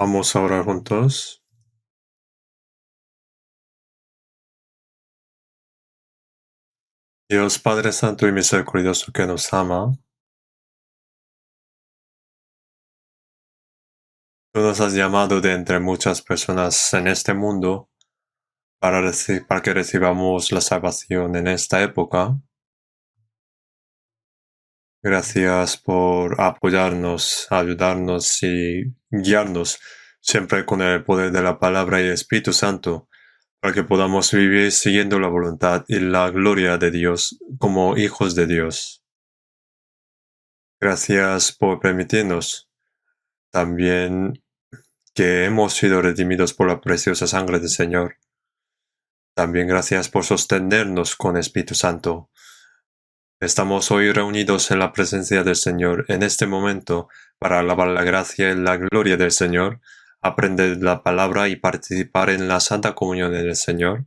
Vamos a orar juntos. Dios Padre Santo y Misericordioso que nos ama, tú nos has llamado de entre muchas personas en este mundo para que recibamos la salvación en esta época. Gracias por apoyarnos, ayudarnos y guiarnos siempre con el poder de la palabra y el Espíritu Santo, para que podamos vivir siguiendo la voluntad y la gloria de Dios como hijos de Dios. Gracias por permitirnos también que hemos sido redimidos por la preciosa sangre del Señor. También gracias por sostenernos con Espíritu Santo. Estamos hoy reunidos en la presencia del Señor en este momento para alabar la gracia y la gloria del Señor, aprender la palabra y participar en la Santa Comunión del Señor.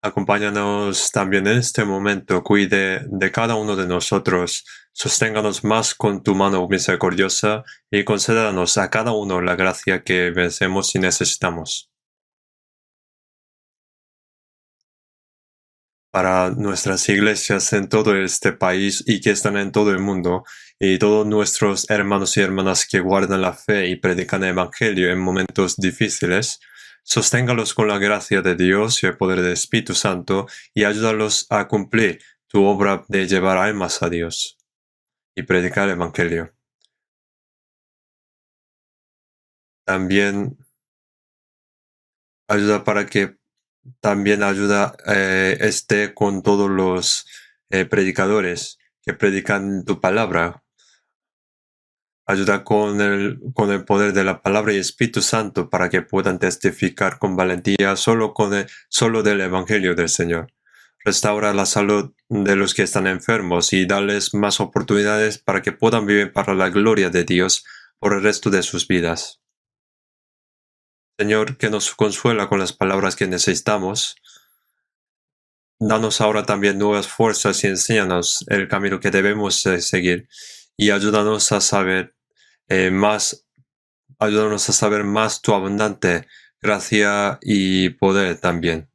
Acompáñanos también en este momento, cuide de cada uno de nosotros, sosténganos más con tu mano misericordiosa y concédanos a cada uno la gracia que merecemos y necesitamos. Para nuestras iglesias en todo este país y que están en todo el mundo, y todos nuestros hermanos y hermanas que guardan la fe y predican el Evangelio en momentos difíciles, sosténgalos con la gracia de Dios y el poder del Espíritu Santo y ayúdalos a cumplir tu obra de llevar almas a Dios y predicar el Evangelio. También ayuda para que esté con todos los predicadores que predican tu palabra. Ayuda con el poder de la palabra y Espíritu Santo para que puedan testificar con valentía solo del Evangelio del Señor. Restaura la salud de los que están enfermos y darles más oportunidades para que puedan vivir para la gloria de Dios por el resto de sus vidas. Señor, que nos consuela con las palabras que necesitamos. Danos ahora también nuevas fuerzas y enséñanos el camino que debemos seguir y ayúdanos a saber más tu abundante gracia y poder también.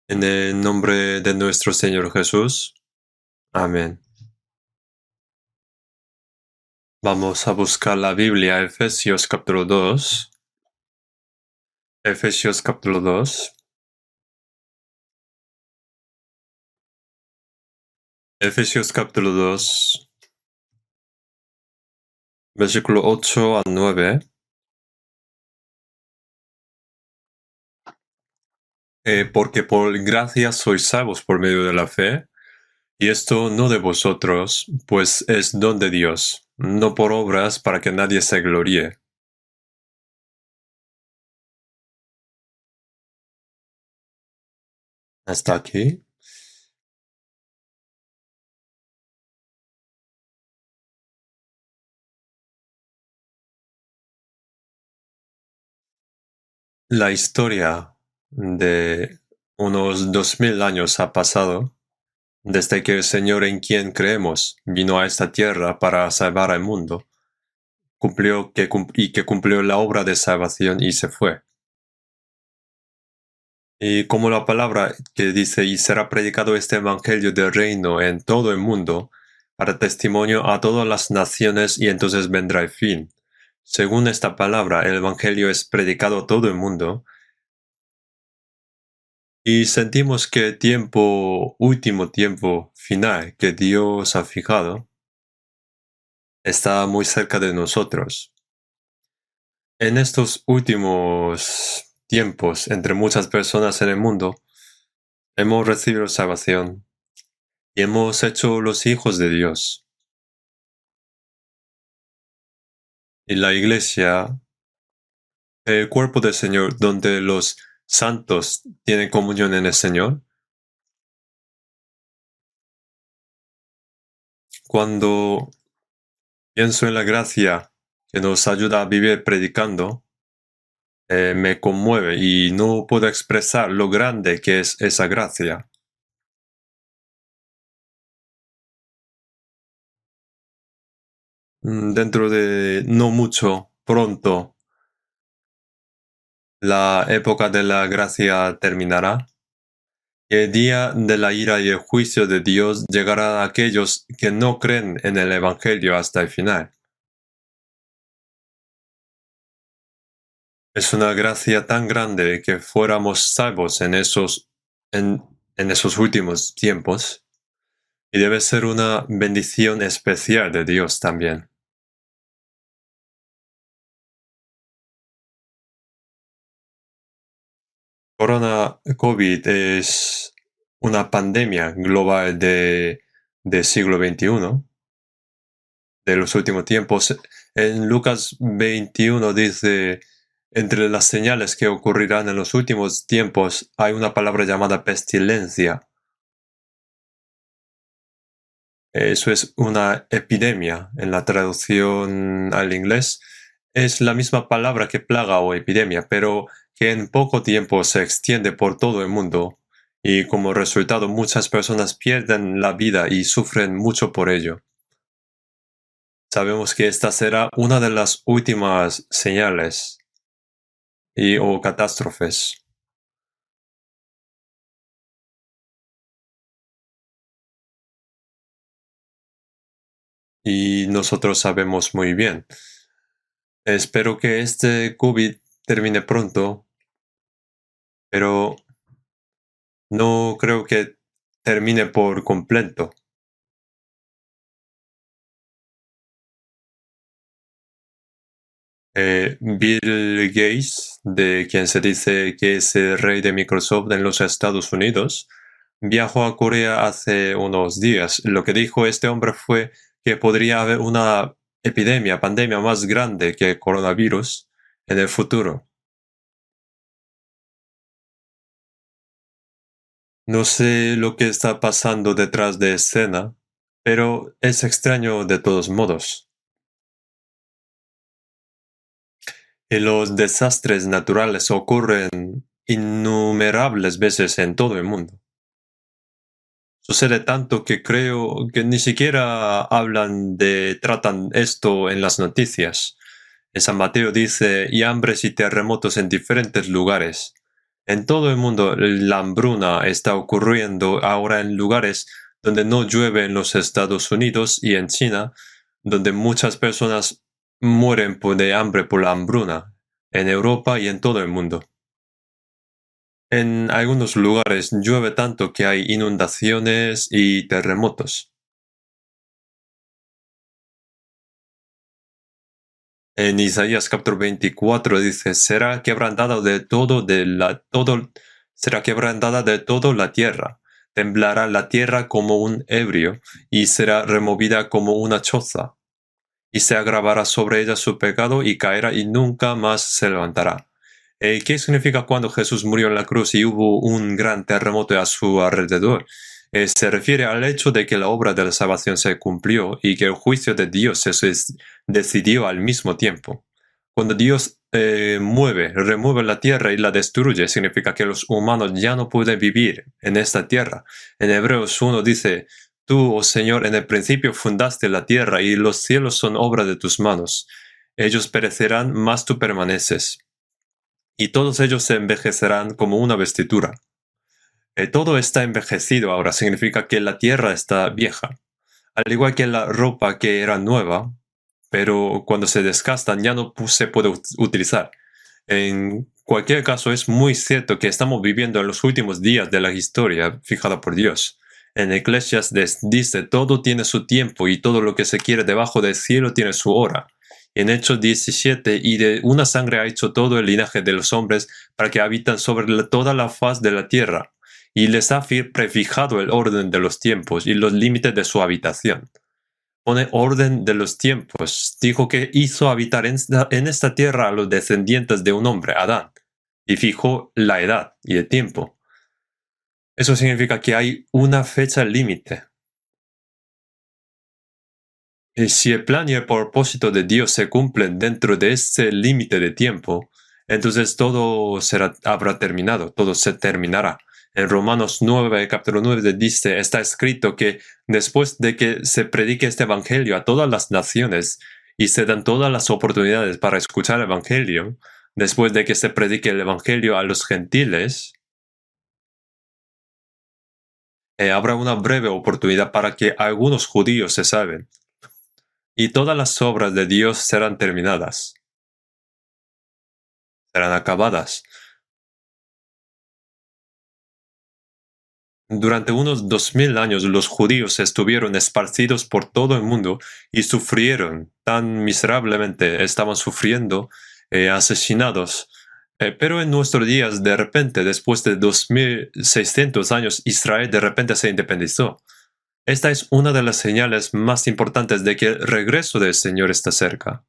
En el nombre de nuestro Señor Jesús. Amén. Vamos a buscar la Biblia, Efesios capítulo 2. Efesios capítulo 2. Efesios capítulo 2, versículo 8 a 9. Porque por gracia sois salvos por medio de la fe, y esto no de vosotros, pues es don de Dios, no por obras para que nadie se gloríe. Hasta aquí. La historia de unos 2000 años ha pasado desde que el Señor en quien creemos vino a esta tierra para salvar al mundo, que cumplió la obra de salvación y se fue. Y como la palabra que dice, y será predicado este evangelio del reino en todo el mundo, para testimonio a todas las naciones, y entonces vendrá el fin. Según esta palabra, el evangelio es predicado a todo el mundo, y sentimos que el último tiempo final que Dios ha fijado, está muy cerca de nosotros. En estos últimos tiempos, entre muchas personas en el mundo, hemos recibido salvación y hemos hecho los hijos de Dios. Y la iglesia, el cuerpo del Señor, donde los santos tienen comunión en el Señor. Cuando pienso en la gracia que nos ayuda a vivir predicando, me conmueve y no puedo expresar lo grande que es esa gracia. dentro de no mucho, pronto, la época de la gracia terminará. Y el día de la ira y el juicio de Dios llegará a aquellos que no creen en el Evangelio hasta el final. Es una gracia tan grande que fuéramos salvos en esos últimos tiempos, y debe ser una bendición especial de Dios también. Corona COVID es una pandemia global del siglo XXI, de los últimos tiempos. En Lucas 21 dice, entre las señales que ocurrirán en los últimos tiempos hay una palabra llamada pestilencia. Eso es una epidemia. En la traducción al inglés es la misma palabra que plaga o epidemia, pero que en poco tiempo se extiende por todo el mundo y como resultado muchas personas pierden la vida y sufren mucho por ello. Sabemos que esta será una de las últimas señales o catástrofes. Y nosotros sabemos muy bien. Espero que este COVID termine pronto, pero no creo que termine por completo. Bill Gates, de quien se dice que es el rey de Microsoft en los Estados Unidos, viajó a Corea hace unos días. Lo que dijo este hombre fue que podría haber una epidemia, pandemia más grande que el coronavirus en el futuro. No sé lo que está pasando detrás de escena, pero es extraño de todos modos. Y los desastres naturales ocurren innumerables veces en todo el mundo. Sucede tanto que creo que ni siquiera tratan esto en las noticias. En San Mateo dice, y hambres y terremotos en diferentes lugares. En todo el mundo la hambruna está ocurriendo ahora en lugares donde no llueve en los Estados Unidos y en China, donde muchas personas mueren de hambre por la hambruna, en Europa y en todo el mundo. En algunos lugares llueve tanto que hay inundaciones y terremotos. En Isaías capítulo 24 dice, será quebrantada de todo la tierra, temblará la tierra como un ebrio, y será removida como una choza, y se agravará sobre ella su pecado y caerá y nunca más se levantará. ¿Qué significa cuando Jesús murió en la cruz y hubo un gran terremoto a su alrededor? Se refiere al hecho de que la obra de la salvación se cumplió y que el juicio de Dios se decidió al mismo tiempo. Cuando Dios remueve la tierra y la destruye, significa que los humanos ya no pueden vivir en esta tierra. En Hebreos 1 dice, tú, oh Señor, en el principio fundaste la tierra y los cielos son obra de tus manos. Ellos perecerán, mas tú permaneces. Y todos ellos se envejecerán como una vestidura. Todo está envejecido ahora, significa que la tierra está vieja. Al igual que la ropa que era nueva, pero cuando se desgastan ya no se puede utilizar. En cualquier caso, es muy cierto que estamos viviendo en los últimos días de la historia fijada por Dios. En Eclesiastes dice, todo tiene su tiempo y todo lo que se quiere debajo del cielo tiene su hora. En Hechos 17, y de una sangre ha hecho todo el linaje de los hombres para que habitan sobre toda la faz de la tierra, y les ha prefijado el orden de los tiempos y los límites de su habitación. Pone orden de los tiempos. Dijo que hizo habitar en esta tierra a los descendientes de un hombre, Adán, y fijó la edad y el tiempo. Eso significa que hay una fecha límite. Y si el plan y el propósito de Dios se cumplen dentro de ese límite de tiempo, entonces todo habrá terminado, todo se terminará. En Romanos 9, capítulo 9 dice, está escrito que después de que se predique este evangelio a todas las naciones, y se dan todas las oportunidades para escuchar el Evangelio, después de que se predique el Evangelio a los gentiles, habrá una breve oportunidad para que algunos judíos se salven, y todas las obras de Dios serán terminadas, serán acabadas. Durante unos 2000 años los judíos estuvieron esparcidos por todo el mundo y sufrieron tan miserablemente, estaban sufriendo, asesinados. Pero en nuestros días, de repente, después de 2600 años, Israel de repente se independizó. Esta es una de las señales más importantes de que el regreso del Señor está cerca.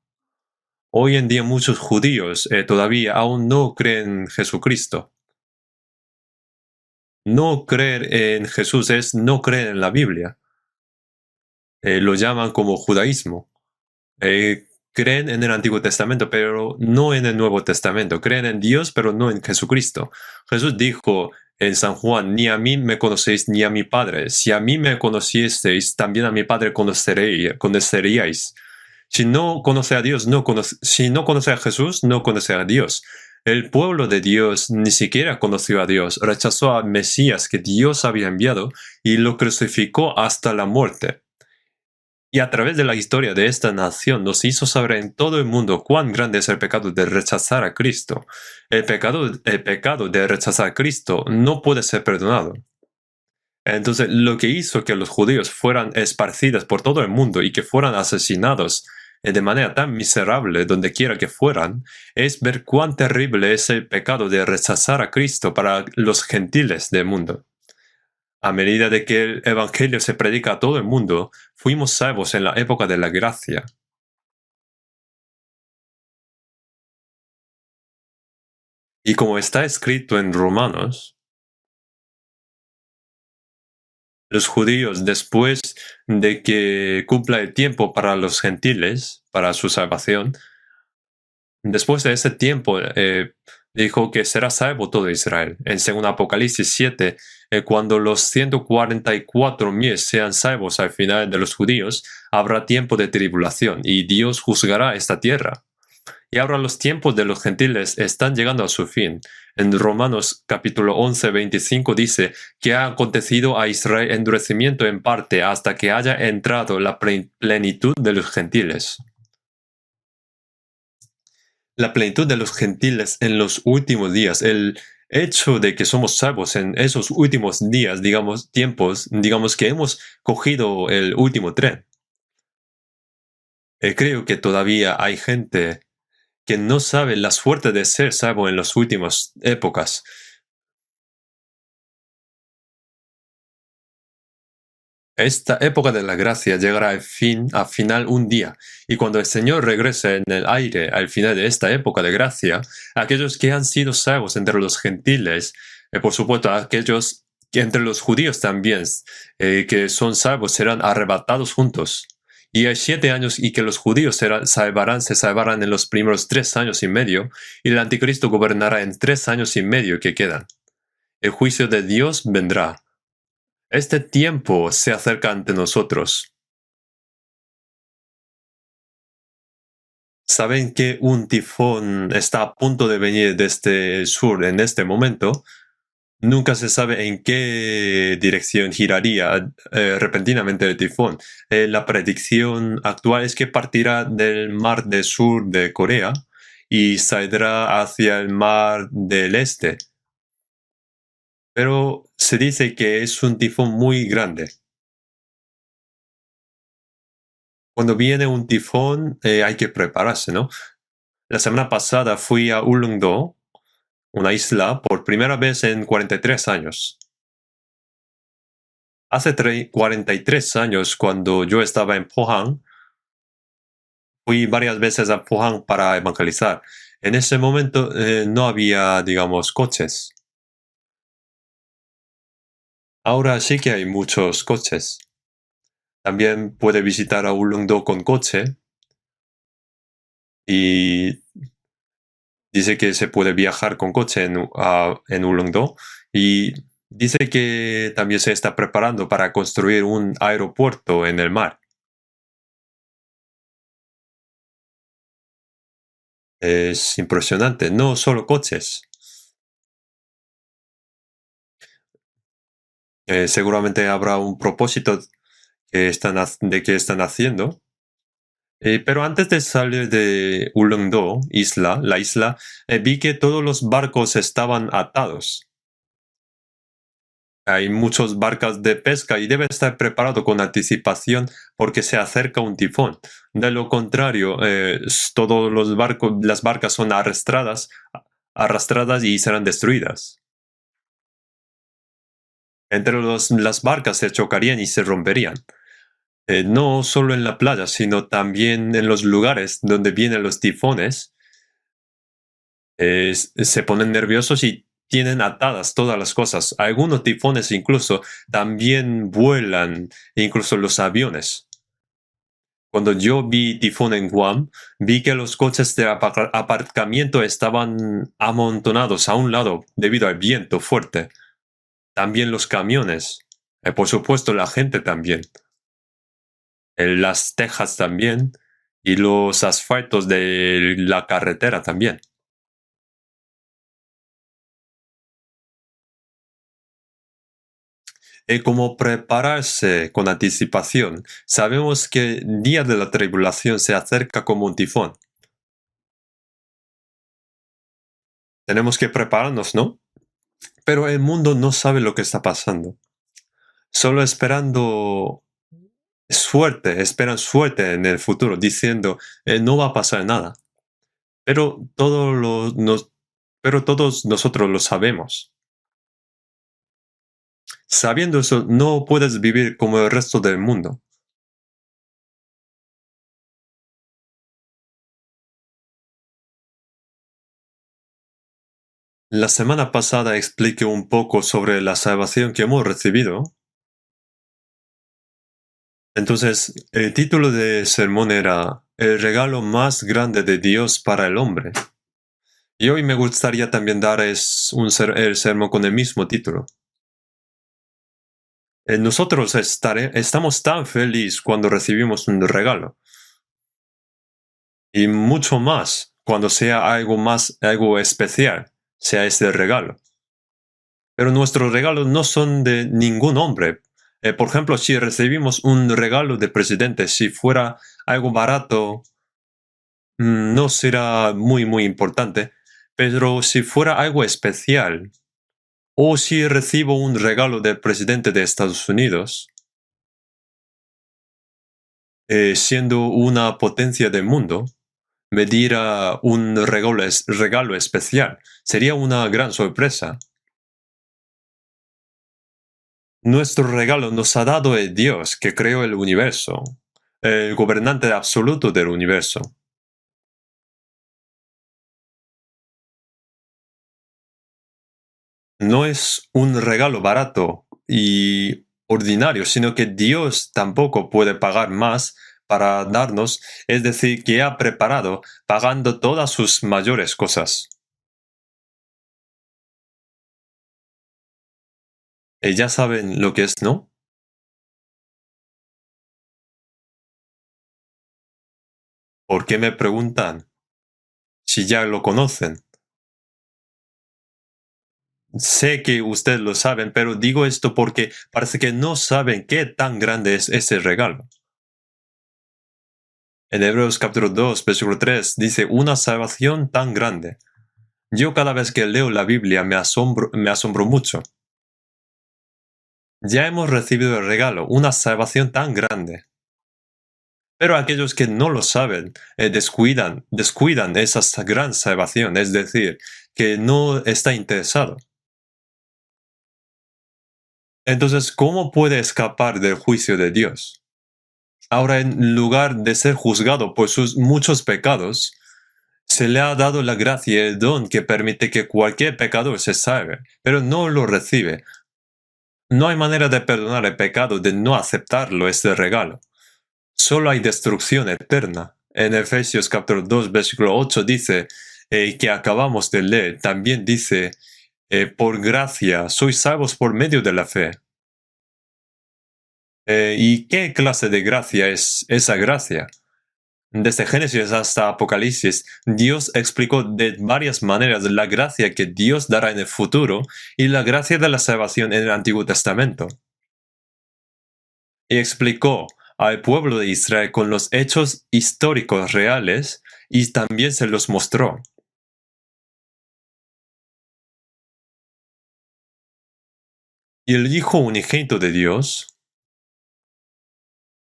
Hoy en día muchos judíos todavía aún no creen en Jesucristo. No creer en Jesús es no creer en la Biblia. Lo llaman como judaísmo. Creen en el Antiguo Testamento, pero no en el Nuevo Testamento. Creen en Dios, pero no en Jesucristo. Jesús dijo en San Juan, ni a mí me conocéis ni a mi Padre. Si a mí me conocieseis, también a mi Padre conoceríais. Si no conoce a Dios, si no conoce a Jesús, no conoce a Dios. El pueblo de Dios ni siquiera conoció a Dios, rechazó al Mesías que Dios había enviado y lo crucificó hasta la muerte. Y a través de la historia de esta nación nos hizo saber en todo el mundo cuán grande es el pecado de rechazar a Cristo. El pecado de rechazar a Cristo no puede ser perdonado. Entonces, lo que hizo que los judíos fueran esparcidos por todo el mundo y que fueran asesinados de manera tan miserable donde quiera que fueran, es ver cuán terrible es el pecado de rechazar a Cristo para los gentiles del mundo. A medida de que el Evangelio se predica a todo el mundo, fuimos salvos en la época de la gracia. Y como está escrito en Romanos, los judíos, después de que cumpla el tiempo para los gentiles, para su salvación, después de ese tiempo, dijo que será salvo todo Israel. En 2 Apocalipsis 7, cuando los 144,000 sean salvos al final de los judíos, habrá tiempo de tribulación y Dios juzgará esta tierra. Y ahora los tiempos de los gentiles están llegando a su fin. En Romanos capítulo 11, 25 dice que ha acontecido a Israel endurecimiento en parte hasta que haya entrado la plenitud de los gentiles. La plenitud de los gentiles en los últimos días, el hecho de que somos salvos en esos últimos días, digamos que hemos cogido el último tren. Creo que todavía hay gente que no sabe la suerte de ser salvo en las últimas épocas. Esta época de la gracia llegará al final un día, y cuando el Señor regrese en el aire al final de esta época de gracia, aquellos que han sido salvos entre los gentiles, por supuesto aquellos que entre los judíos también, que son salvos, serán arrebatados juntos. Y hay 7 años y que los judíos se salvarán en los primeros 3 años y medio, y el anticristo gobernará en 3 años y medio que quedan. El juicio de Dios vendrá. Este tiempo se acerca ante nosotros. ¿Saben que un tifón está a punto de venir desde el sur en este momento? Nunca se sabe en qué dirección giraría repentinamente el tifón. La predicción actual es que partirá del mar del sur de Corea y saldrá hacia el mar del este. Pero se dice que es un tifón muy grande. Cuando viene un tifón hay que prepararse, ¿no? La semana pasada fui a Ulleungdo, una isla, por primera vez en 43 años. Hace 43 años, cuando yo estaba en Pohang, fui varias veces a Pohang para evangelizar. En ese momento no había, digamos, coches. Ahora sí que hay muchos coches. También puede visitar a Ulleungdo con coche y dice que se puede viajar con coche en Ulleungdo y dice que también se está preparando para construir un aeropuerto en el mar. Es impresionante. No solo coches. Seguramente habrá un propósito de que están haciendo. Pero antes de salir de Ulleungdo, la isla, vi que todos los barcos estaban atados. Hay muchas barcas de pesca y debe estar preparado con anticipación porque se acerca un tifón. De lo contrario, todos los barcos, las barcas son arrastradas y serán destruidas. Las barcas se chocarían y se romperían. No solo en la playa, sino también en los lugares donde vienen los tifones. Se ponen nerviosos y tienen atadas todas las cosas. Algunos tifones incluso también vuelan, incluso los aviones. Cuando yo vi tifón en Guam, vi que los coches de aparcamiento estaban amontonados a un lado debido al viento fuerte. También los camiones. Por supuesto, la gente también. Las tejas también. Y los asfaltos de la carretera también. Como prepararse con anticipación. Sabemos que el día de la tribulación se acerca como un tifón. Tenemos que prepararnos, ¿no? Pero el mundo no sabe lo que está pasando. Solo esperan suerte en el futuro, diciendo, no va a pasar nada. Pero, pero todos nosotros lo sabemos. Sabiendo eso, no puedes vivir como el resto del mundo. La semana pasada expliqué un poco sobre la salvación que hemos recibido. Entonces, el título del sermón era El regalo más grande de Dios para el hombre. Y hoy me gustaría también dar el sermón con el mismo título. Nosotros estamos tan felices cuando recibimos un regalo. Y mucho más cuando sea algo especial, sea este regalo. Pero nuestros regalos no son de ningún hombre. Por ejemplo, si recibimos un regalo de presidente, si fuera algo barato, no será muy importante. Pero si fuera algo especial, o si recibo un regalo del presidente de Estados Unidos, siendo una potencia del mundo, me diera un regalo especial. Sería una gran sorpresa. Nuestro regalo nos ha dado el Dios que creó el universo, el gobernante absoluto del universo. No es un regalo barato y ordinario, sino que Dios tampoco puede pagar más para darnos, es decir, que ha preparado pagando todas sus mayores cosas. Ya saben lo que es, ¿no? ¿Por qué me preguntan si ya lo conocen? Sé que ustedes lo saben, pero digo esto porque parece que no saben qué tan grande es ese regalo. En Hebreos capítulo 2, versículo 3 dice, una salvación tan grande. Yo cada vez que leo la Biblia me asombro mucho. Ya hemos recibido el regalo, una salvación tan grande. Pero aquellos que no lo saben, descuidan esa gran salvación, es decir, que no está interesado. Entonces, ¿cómo puede escapar del juicio de Dios? Ahora, en lugar de ser juzgado por sus muchos pecados, se le ha dado la gracia y el don que permite que cualquier pecador se salve, pero no lo recibe. No hay manera de perdonar el pecado de no aceptarlo, este regalo. Solo hay destrucción eterna. En Efesios capítulo 2, versículo 8 dice, que acabamos de leer, también dice, por gracia sois salvos por medio de la fe. ¿Y qué clase de gracia es esa gracia? Desde Génesis hasta Apocalipsis, Dios explicó de varias maneras la gracia que Dios dará en el futuro y la gracia de la salvación en el Antiguo Testamento. Y explicó al pueblo de Israel con los hechos históricos reales y también se los mostró. Y el Hijo unigénito de Dios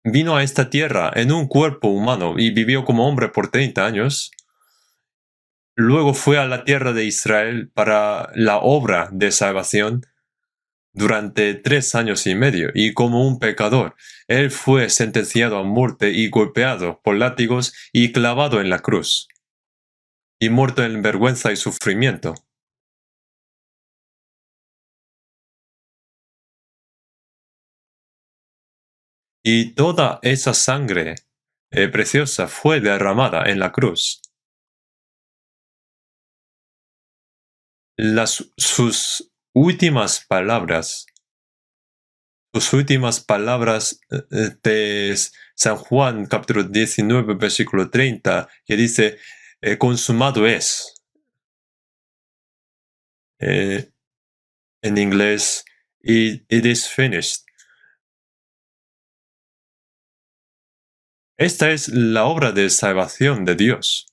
vino a esta tierra en un cuerpo humano y vivió como hombre por 30 años. Luego fue a la tierra de Israel para la obra de salvación durante 3 años y medio, y como un pecador, él fue sentenciado a muerte y golpeado por látigos y clavado en la cruz, y muerto en vergüenza y sufrimiento. Y toda esa sangre preciosa fue derramada en la cruz. Sus últimas palabras de San Juan, capítulo 19, versículo 30, que dice, consumado es. En inglés, it is finished. Esta es la obra de salvación de Dios.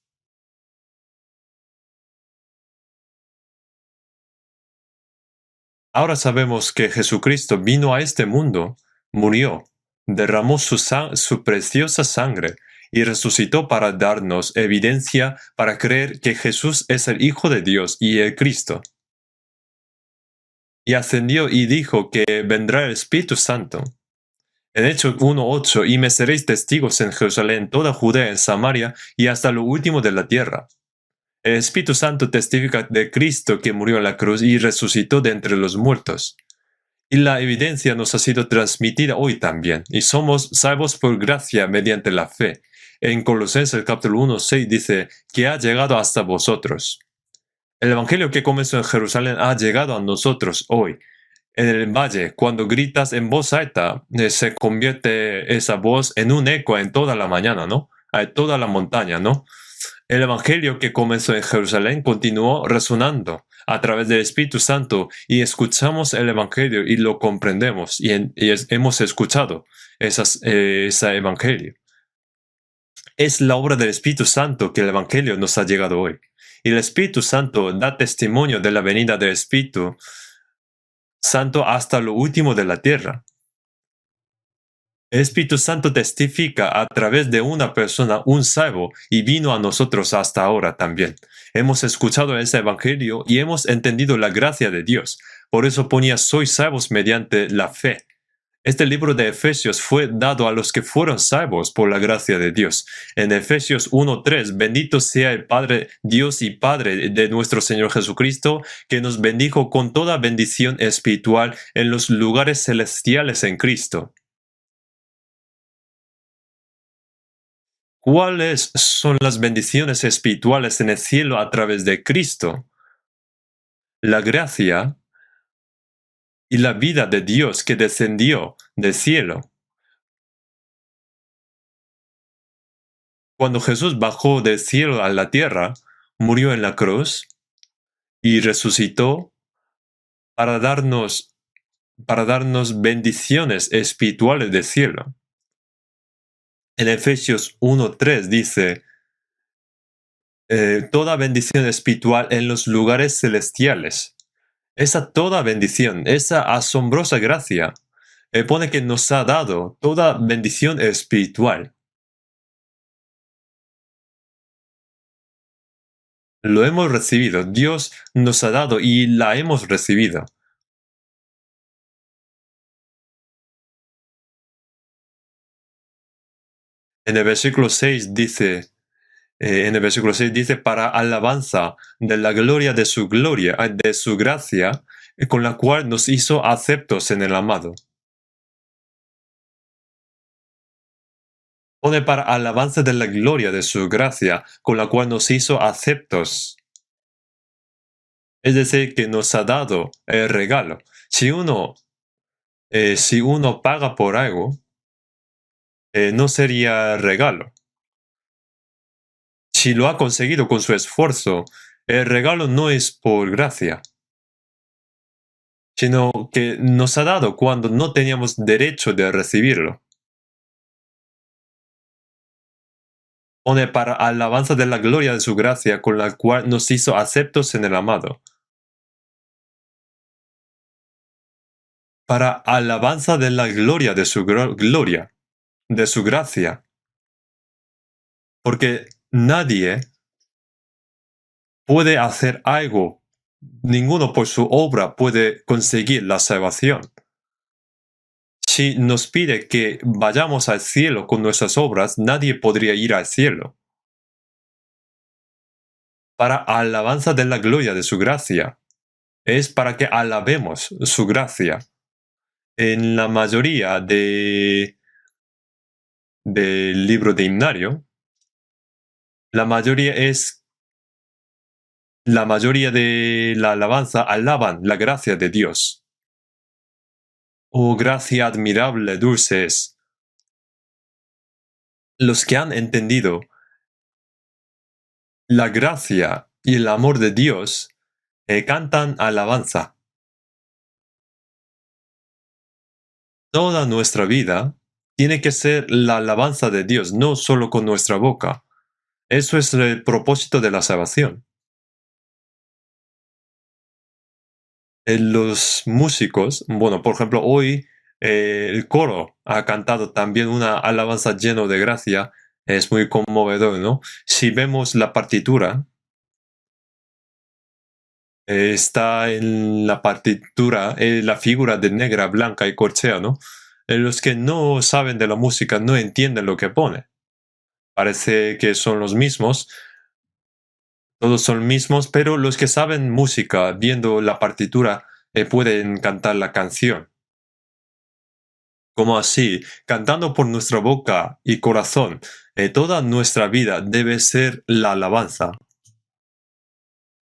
Ahora sabemos que Jesucristo vino a este mundo, murió, derramó su preciosa sangre y resucitó para darnos evidencia para creer que Jesús es el Hijo de Dios y el Cristo. Y ascendió y dijo que vendrá el Espíritu Santo. En Hechos 1:8, y me seréis testigos en Jerusalén, toda Judea, en Samaria y hasta lo último de la tierra. El Espíritu Santo testifica de Cristo que murió en la cruz y resucitó de entre los muertos. Y la evidencia nos ha sido transmitida hoy también, y somos salvos por gracia mediante la fe. En Colosenses capítulo 1:6 dice que ha llegado hasta vosotros. El Evangelio que comenzó en Jerusalén ha llegado a nosotros hoy. En el valle, cuando gritas en voz alta, se convierte esa voz en un eco en toda la mañana, ¿no? A toda la montaña, ¿no? El Evangelio que comenzó en Jerusalén continuó resonando a través del Espíritu Santo y escuchamos el Evangelio y lo comprendemos y hemos escuchado ese Evangelio. Es la obra del Espíritu Santo que el Evangelio nos ha llegado hoy. Y el Espíritu Santo da testimonio de la venida del Espíritu Santo hasta lo último de la tierra. El Espíritu Santo testifica a través de una persona, un salvo, y vino a nosotros hasta ahora también. Hemos escuchado ese Evangelio y hemos entendido la gracia de Dios. Por eso ponía, sois salvos mediante la fe. Este libro de Efesios fue dado a los que fueron salvos por la gracia de Dios. En Efesios 1:3, bendito sea el Padre, Dios y Padre de nuestro Señor Jesucristo, que nos bendijo con toda bendición espiritual en los lugares celestiales en Cristo. ¿Cuáles son las bendiciones espirituales en el cielo a través de Cristo? La gracia y la vida de Dios que descendió del cielo. Cuando Jesús bajó del cielo a la tierra, murió en la cruz y resucitó para darnos, bendiciones espirituales del cielo. En Efesios 1:3 dice, toda bendición espiritual en los lugares celestiales. Esa toda bendición, esa asombrosa gracia, pone que nos ha dado toda bendición espiritual. Lo hemos recibido, Dios nos ha dado y la hemos recibido. En el versículo 6 dice, para alabanza de la gloria, de su gracia, con la cual nos hizo aceptos en el amado. Pone para alabanza de la gloria de su gracia, con la cual nos hizo aceptos. Es decir, que nos ha dado el regalo. Si uno paga por algo, no sería regalo. si lo ha conseguido con su esfuerzo, el regalo no es por gracia, sino que nos ha dado cuando no teníamos derecho de recibirlo. Pone para alabanza de la gloria de su gracia, con la cual nos hizo aceptos en el amado. Para alabanza de la gloria de su gloria, de su gracia. Porque nadie puede hacer algo, ninguno por su obra puede conseguir la salvación. Si nos pide que vayamos al cielo con nuestras obras, nadie podría ir al cielo. Para alabanza de la gloria de su gracia. Es para que alabemos su gracia. En la mayoría del libro de himnario, la mayoría de la alabanza alaban la gracia de Dios. Oh, gracia admirable, dulce es. Los que han entendido la gracia y el amor de Dios cantan alabanza. Toda nuestra vida tiene que ser la alabanza de Dios, no solo con nuestra boca. Eso es el propósito de la salvación. Los músicos, bueno, por ejemplo, hoy el coro ha cantado también una alabanza lleno de gracia. Es muy conmovedor, ¿no? Si vemos la partitura, está en la partitura la figura de negra, blanca y corchea, ¿no? Los que no saben de la música no entienden lo que pone. Parece que son los mismos, todos son mismos, pero los que saben música, viendo la partitura, pueden cantar la canción. Como así, cantando por nuestra boca y corazón, toda nuestra vida debe ser la alabanza.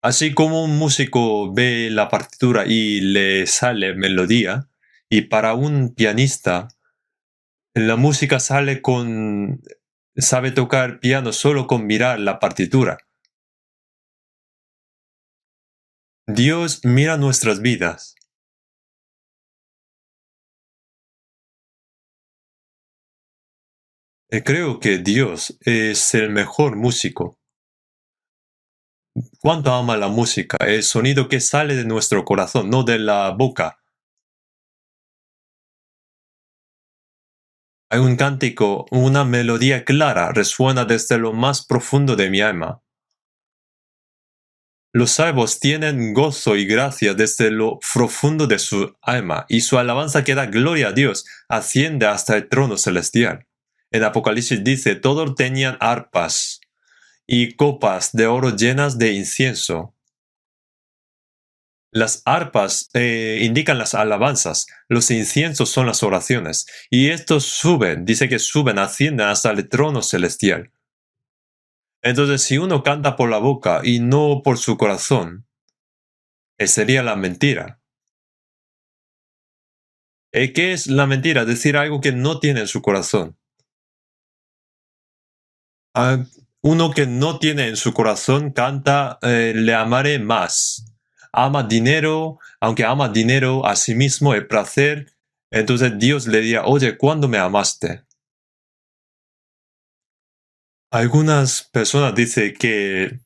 Así como un músico ve la partitura y le sale melodía, y para un pianista, la música sabe tocar piano solo con mirar la partitura. Dios mira nuestras vidas. Creo que Dios es el mejor músico. ¿Cuánto ama la música? El sonido que sale de nuestro corazón, no de la boca. Hay un cántico, una melodía clara, resuena desde lo más profundo de mi alma. Los salvos tienen gozo y gracia desde lo profundo de su alma, y su alabanza que da gloria a Dios asciende hasta el trono celestial. En Apocalipsis dice, todos tenían arpas y copas de oro llenas de incienso. Las arpas indican las alabanzas, los inciensos son las oraciones, y estos suben, dice que suben, ascienden hasta el trono celestial. Entonces, si uno canta por la boca y no por su corazón, sería la mentira. ¿Qué es la mentira? Decir algo que no tiene en su corazón. Ah, uno que no tiene en su corazón canta, le amaré más. Ama dinero, aunque ama dinero a sí mismo, el placer. Entonces Dios le dirá, oye, ¿cuándo me amaste? Algunas personas dicen que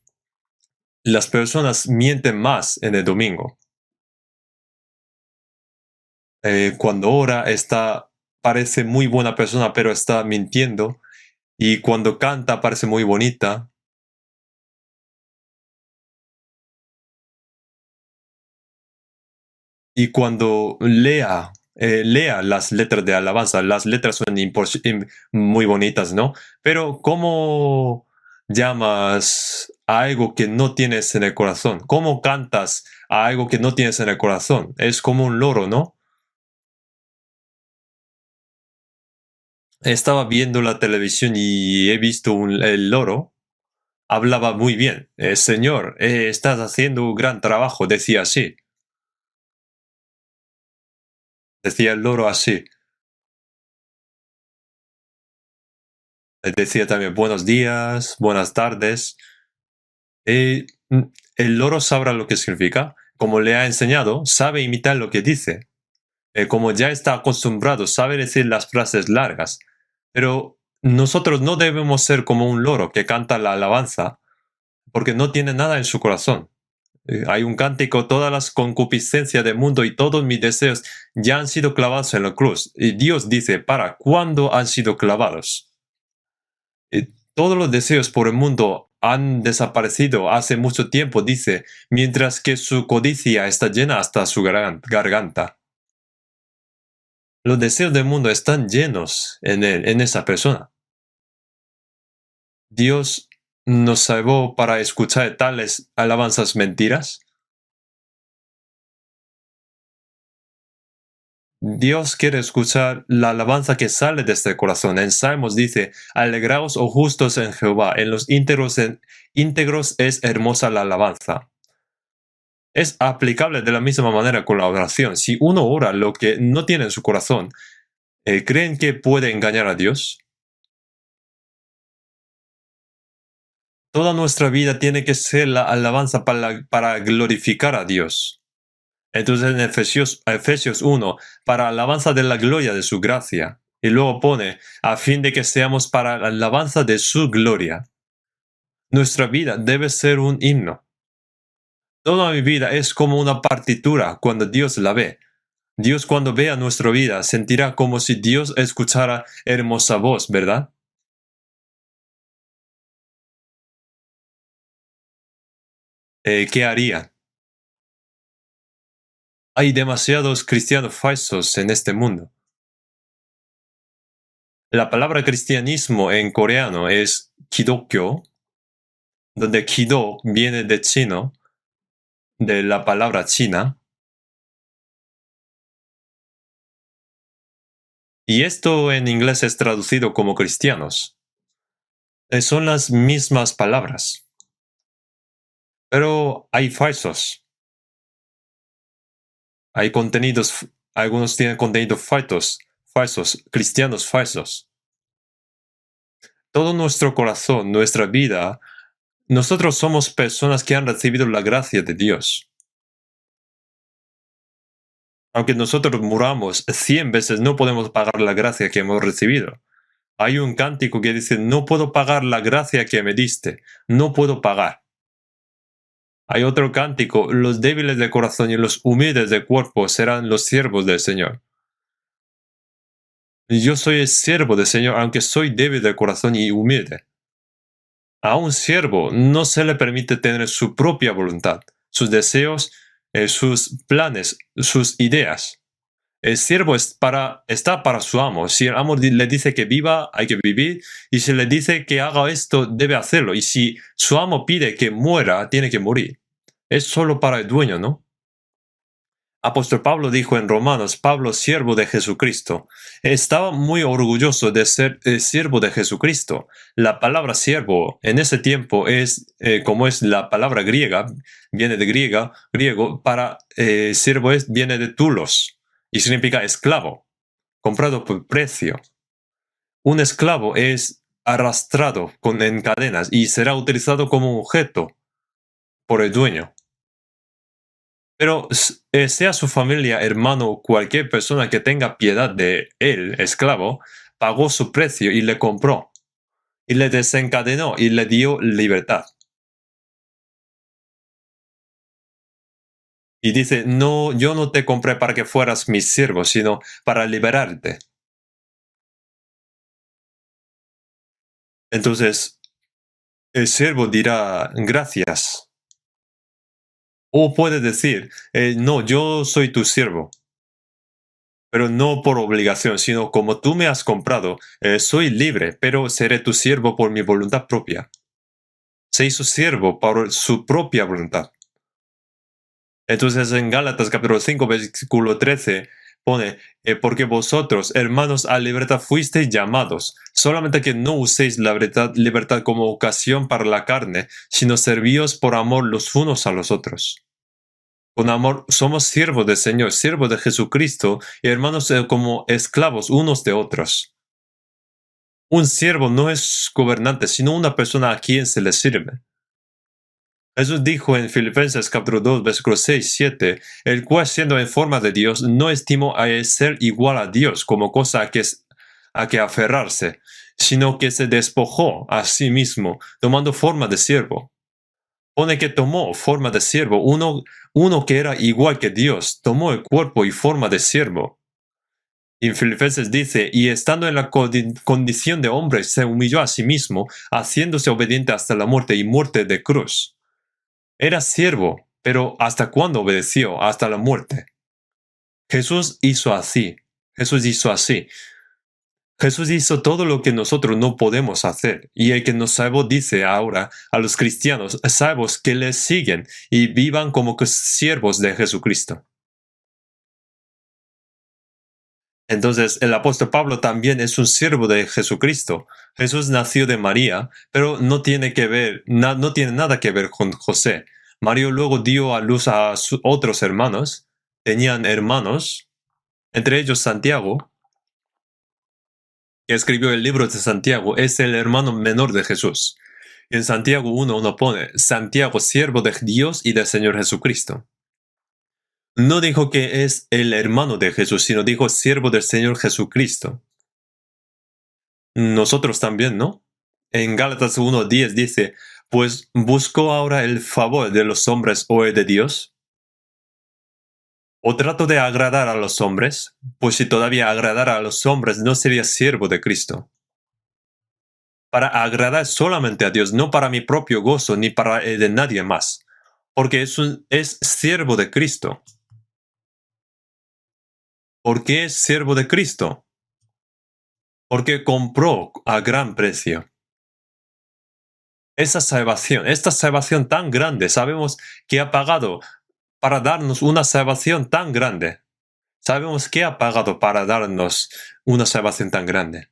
las personas mienten más en el domingo. Cuando ora parece muy buena persona, pero está mintiendo. Y cuando canta parece muy bonita. Y cuando lea las letras de alabanza, las letras son muy bonitas, ¿no? Pero ¿cómo llamas a algo que no tienes en el corazón? ¿Cómo cantas a algo que no tienes en el corazón? Es como un loro, ¿no? Estaba viendo la televisión y he visto el loro. Hablaba muy bien. Señor, estás haciendo un gran trabajo, decía así. Decía el loro así. Decía también buenos días, buenas tardes. Eh, mm, el loro sabrá lo que significa. Como le ha enseñado, sabe imitar lo que dice. Como ya está acostumbrado, sabe decir las frases largas. Pero nosotros no debemos ser como un loro que canta la alabanza, porque no tiene nada en su corazón. Hay un cántico, todas las concupiscencias del mundo y todos mis deseos ya han sido clavados en la cruz. Y Dios dice, ¿para cuándo han sido clavados? Todos los deseos por el mundo han desaparecido hace mucho tiempo, dice, mientras que su codicia está llena hasta su garganta. Los deseos del mundo están llenos en él, en esa persona. Dios nos salvó para escuchar tales alabanzas mentiras. Dios quiere escuchar la alabanza que sale de este corazón. En Salmos dice, alegraos, oh justos en Jehová, en los íntegros es hermosa la alabanza. Es aplicable de la misma manera con la oración. Si uno ora lo que no tiene en su corazón, ¿creen que puede engañar a Dios? Toda nuestra vida tiene que ser la alabanza para glorificar a Dios. Entonces en Efesios 1, para alabanza de la gloria de su gracia. Y luego pone, a fin de que seamos para la alabanza de su gloria. Nuestra vida debe ser un himno. Toda mi vida es como una partitura cuando Dios la ve. Dios cuando vea nuestra vida sentirá como si Dios escuchara hermosa voz, ¿verdad? ¿Qué haría? Hay demasiados cristianos falsos en este mundo. La palabra cristianismo en coreano es Kidokyo, donde Kido viene de chino, de la palabra china. Y esto en inglés es traducido como cristianos. Son las mismas palabras. Pero hay falsos. Hay contenidos, algunos tienen contenidos falsos, cristianos falsos. Todo nuestro corazón, nuestra vida, nosotros somos personas que han recibido la gracia de Dios. Aunque nosotros muramos 100 veces, no podemos pagar la gracia que hemos recibido. Hay un cántico que dice, no puedo pagar la gracia que me diste, no puedo pagar. Hay otro cántico, los débiles de corazón y los humildes de cuerpo serán los siervos del Señor. Yo soy el siervo del Señor, aunque soy débil de corazón y humilde. A un siervo no se le permite tener su propia voluntad, sus deseos, sus planes, sus ideas. El siervo está para su amo. Si el amo le dice que viva, hay que vivir. Y si le dice que haga esto, debe hacerlo. Y si su amo pide que muera, tiene que morir. Es solo para el dueño, ¿no? Apóstol Pablo dijo en Romanos, Pablo, siervo de Jesucristo, estaba muy orgulloso de ser siervo de Jesucristo. La palabra siervo en ese tiempo es, como es la palabra griega, viene de griego, para siervo viene de tulos y significa esclavo, comprado por precio. Un esclavo es arrastrado en cadenas y será utilizado como objeto por el dueño. Pero sea su familia, hermano o cualquier persona que tenga piedad de él, esclavo, pagó su precio y le compró, y le desencadenó y le dio libertad. Y dice, no, yo no te compré para que fueras mi siervo, sino para liberarte. Entonces, el siervo dirá, gracias. O puede decir, no, yo soy tu siervo, pero no por obligación, sino como tú me has comprado, soy libre, pero seré tu siervo por mi voluntad propia. Se hizo siervo por su propia voluntad. Entonces en Gálatas capítulo 5, versículo 13 pone, porque vosotros, hermanos, a libertad fuisteis llamados, solamente que no uséis la libertad como ocasión para la carne, sino servíos por amor los unos a los otros. Con amor somos siervos del Señor, siervos de Jesucristo, y hermanos como esclavos unos de otros. Un siervo no es gobernante, sino una persona a quien se le sirve. Jesús dijo en Filipenses capítulo 2, versículos 6, 7, el cual siendo en forma de Dios, no estimó a ser igual a Dios como cosa a que aferrarse, sino que se despojó a sí mismo, tomando forma de siervo. Pone que tomó forma de siervo, uno que era igual que Dios, tomó el cuerpo y forma de siervo. Y en Filipenses dice, y estando en la condición de hombre, se humilló a sí mismo, haciéndose obediente hasta la muerte y muerte de cruz. Era siervo, pero ¿hasta cuándo obedeció? Hasta la muerte. Jesús hizo así. Jesús hizo así. Jesús hizo todo lo que nosotros no podemos hacer. Y el que nos salvó dice ahora a los cristianos salvos que le siguen y vivan como que siervos de Jesucristo. Entonces, el apóstol Pablo también es un siervo de Jesucristo. Jesús nació de María, pero no tiene no tiene nada que ver con José. María luego dio a luz a sus otros hermanos. Tenían hermanos, entre ellos Santiago, que escribió el libro de Santiago, es el hermano menor de Jesús. Y en Santiago 1 pone, Santiago, siervo de Dios y del Señor Jesucristo. No dijo que es el hermano de Jesús, sino dijo siervo del Señor Jesucristo. Nosotros también, ¿no? En Gálatas 1:10 dice, pues ¿busco ahora el favor de los hombres o el de Dios? ¿O trato de agradar a los hombres? Pues si todavía agradara a los hombres no sería siervo de Cristo. Para agradar solamente a Dios, no para mi propio gozo ni para el de nadie más, porque es siervo de Cristo. ¿Por qué es siervo de Cristo? Porque compró a gran precio. Esta salvación tan grande, sabemos que ha pagado para darnos una salvación tan grande. Sabemos que ha pagado para darnos una salvación tan grande.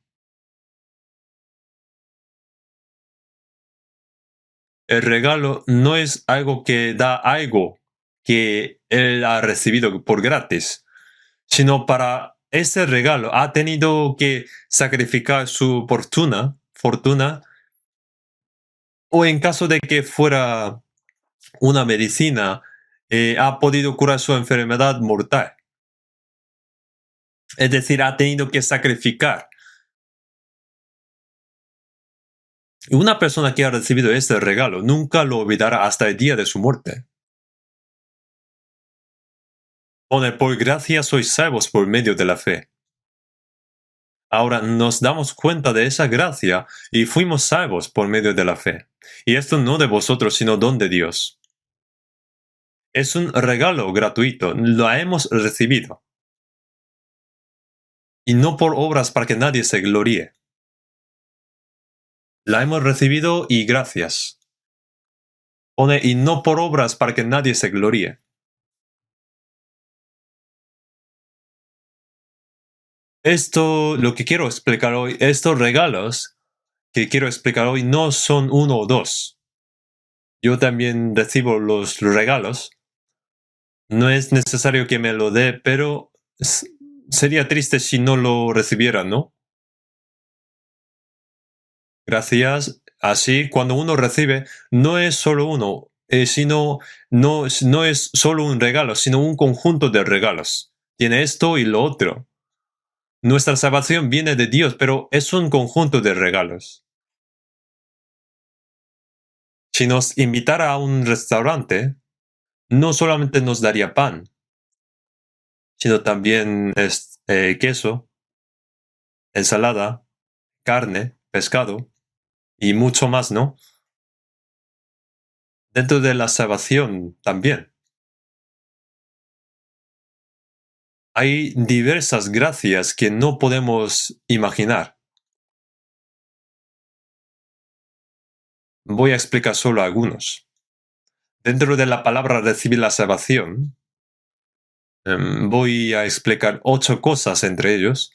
El regalo no es algo que da algo que Él ha recibido por gratis, sino para ese regalo ha tenido que sacrificar su fortuna, o en caso de que fuera una medicina, ha podido curar su enfermedad mortal. Es decir, ha tenido que sacrificar. Y una persona que ha recibido este regalo nunca lo olvidará hasta el día de su muerte. Pone, por gracia sois salvos por medio de la fe. Ahora nos damos cuenta de esa gracia y fuimos salvos por medio de la fe. Y esto no de vosotros, sino don de Dios. Es un regalo gratuito, lo hemos recibido. Y no por obras para que nadie se gloríe. La hemos recibido y gracias. Pone, y no por obras para que nadie se gloríe. Lo que quiero explicar hoy, estos regalos que quiero explicar hoy no son uno o dos. Yo también recibo los regalos. No es necesario que me lo dé, pero sería triste si no lo recibiera, ¿no? Gracias. Así, cuando uno recibe, no es solo uno, sino no es solo un regalo, sino un conjunto de regalos. Tiene esto y lo otro. Nuestra salvación viene de Dios, pero es un conjunto de regalos. Si nos invitara a un restaurante, no solamente nos daría pan, sino también queso, ensalada, carne, pescado y mucho más, ¿no? Dentro de la salvación también. Hay diversas gracias que no podemos imaginar. Voy a explicar solo algunos. Dentro de la palabra recibir la salvación, voy a explicar 8 cosas entre ellos.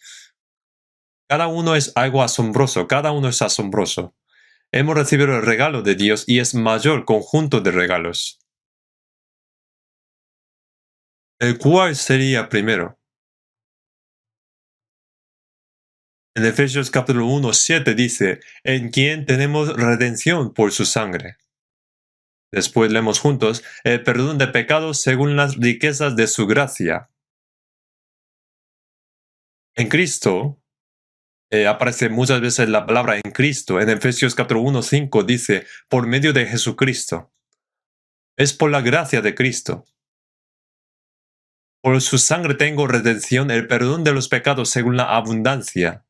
Cada uno es algo asombroso, cada uno es asombroso. Hemos recibido el regalo de Dios y es mayor conjunto de regalos. ¿El cuál sería primero? En Efesios capítulo 1, 7 dice, en quien tenemos redención por su sangre. Después leemos juntos, el perdón de pecados según las riquezas de su gracia. En Cristo, aparece muchas veces la palabra en Cristo. En Efesios capítulo 1, 5 dice, por medio de Jesucristo. Es por la gracia de Cristo. Por su sangre tengo redención, el perdón de los pecados según la abundancia.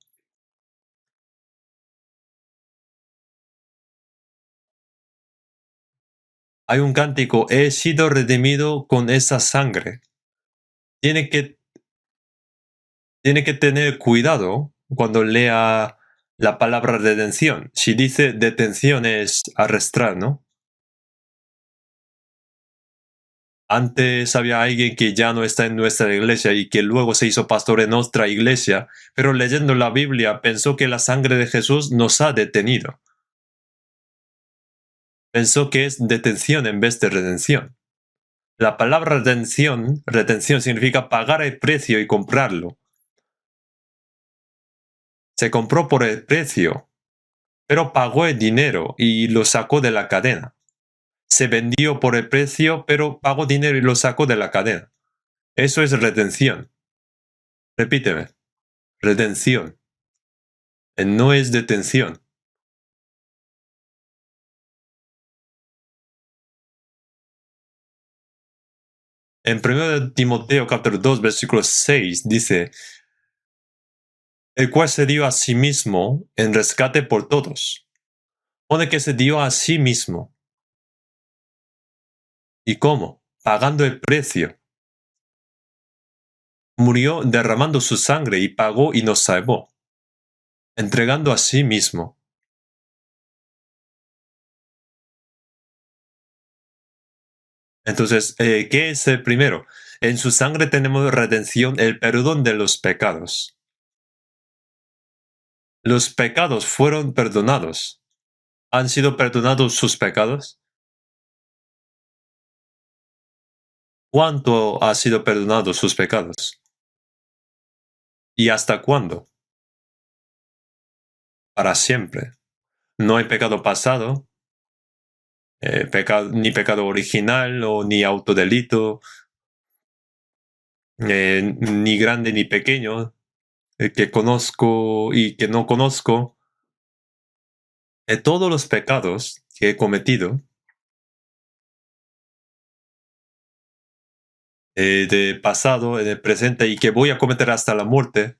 Hay un cántico, he sido redimido con esa sangre. Tiene que tener cuidado cuando lea la palabra redención. Si dice detención es arrestar, ¿no? Antes había alguien que ya no está en nuestra iglesia y que luego se hizo pastor en otra iglesia, pero leyendo la Biblia pensó que la sangre de Jesús nos ha detenido. Pensó que es detención en vez de redención. La palabra retención significa pagar el precio y comprarlo. Se compró por el precio, pero pagó el dinero y lo sacó de la cadena. Se vendió por el precio, pero pagó dinero y lo sacó de la cadena. Eso es redención. Repíteme. Redención. No es detención. En 1 Timoteo capítulo 2, versículo 6 dice, el cual se dio a sí mismo en rescate por todos. Pone que se dio a sí mismo. ¿Y cómo? Pagando el precio. Murió derramando su sangre y pagó y nos salvó. Entregando a sí mismo. Entonces, ¿qué es el primero? En su sangre tenemos redención, el perdón de los pecados. Los pecados fueron perdonados. ¿Han sido perdonados sus pecados? ¿Cuánto ha sido perdonado sus pecados? ¿Y hasta cuándo? Para siempre. No hay pecado pasado, ni pecado original o ni autodelito, ni grande ni pequeño, que conozco y que no conozco. Todos los pecados que he cometido, de pasado, de presente y que voy a cometer hasta la muerte.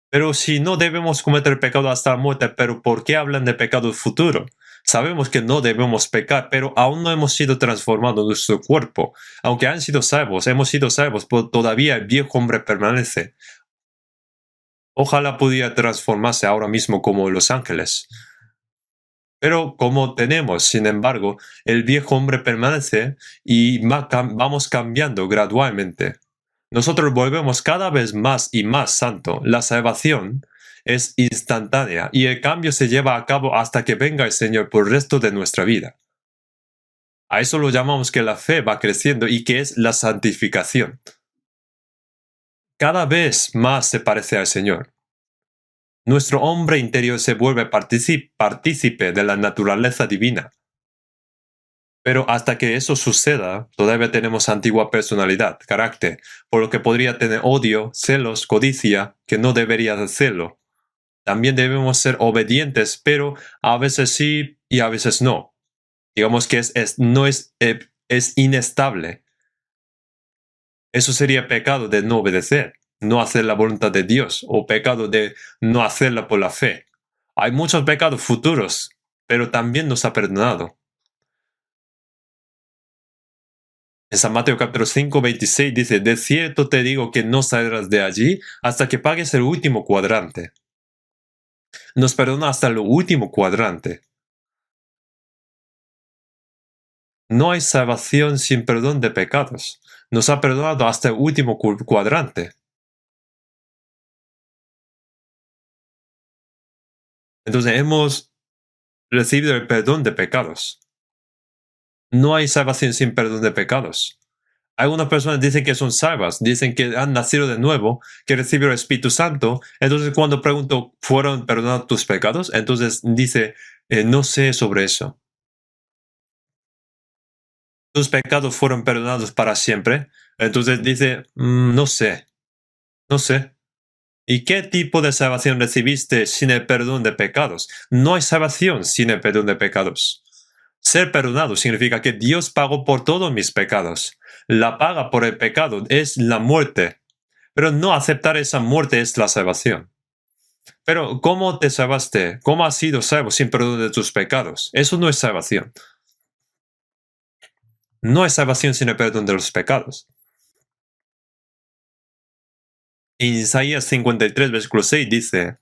Pero si no debemos cometer pecado hasta la muerte, ¿pero por qué hablan de pecado futuro? Sabemos que no debemos pecar, pero aún no hemos sido transformados en nuestro cuerpo. Aunque han sido salvos, hemos sido salvos, pero todavía el viejo hombre permanece. Ojalá pudiera transformarse ahora mismo como los ángeles. Pero como tenemos, sin embargo, el viejo hombre permanece y vamos cambiando gradualmente. Nosotros volvemos cada vez más y más santo. La salvación es instantánea y el cambio se lleva a cabo hasta que venga el Señor por el resto de nuestra vida. A eso lo llamamos que la fe va creciendo y que es la santificación. Cada vez más se parece al Señor. Nuestro hombre interior se vuelve partícipe de la naturaleza divina. Pero hasta que eso suceda, todavía tenemos antigua personalidad, carácter, por lo que podría tener odio, celos, codicia, que no debería hacerlo. También debemos ser obedientes, pero a veces sí y a veces no. Digamos que es inestable. Eso sería pecado de no obedecer, no hacer la voluntad de Dios, o pecado de no hacerla por la fe. Hay muchos pecados futuros, pero también nos ha perdonado. En San Mateo capítulo 5, 26 dice, de cierto te digo que no saldrás de allí hasta que pagues el último cuadrante. Nos perdona hasta el último cuadrante. No hay salvación sin perdón de pecados. Nos ha perdonado hasta el último cuadrante. Entonces hemos recibido el perdón de pecados. No hay salvación sin perdón de pecados. Algunas personas dicen que son salvas, dicen que han nacido de nuevo, que recibieron el Espíritu Santo. Entonces cuando pregunto, ¿fueron perdonados tus pecados? Entonces dice, no sé sobre eso. ¿Tus pecados fueron perdonados para siempre? Entonces dice, no sé, no sé. ¿Y qué tipo de salvación recibiste sin el perdón de pecados? No hay salvación sin el perdón de pecados. Ser perdonado significa que Dios pagó por todos mis pecados. La paga por el pecado es la muerte, pero no aceptar esa muerte es la salvación. Pero ¿cómo te salvaste? ¿Cómo has sido salvo sin perdón de tus pecados? Eso no es salvación. No es salvación sin el perdón de los pecados. En Isaías 53, versículo 6 dice,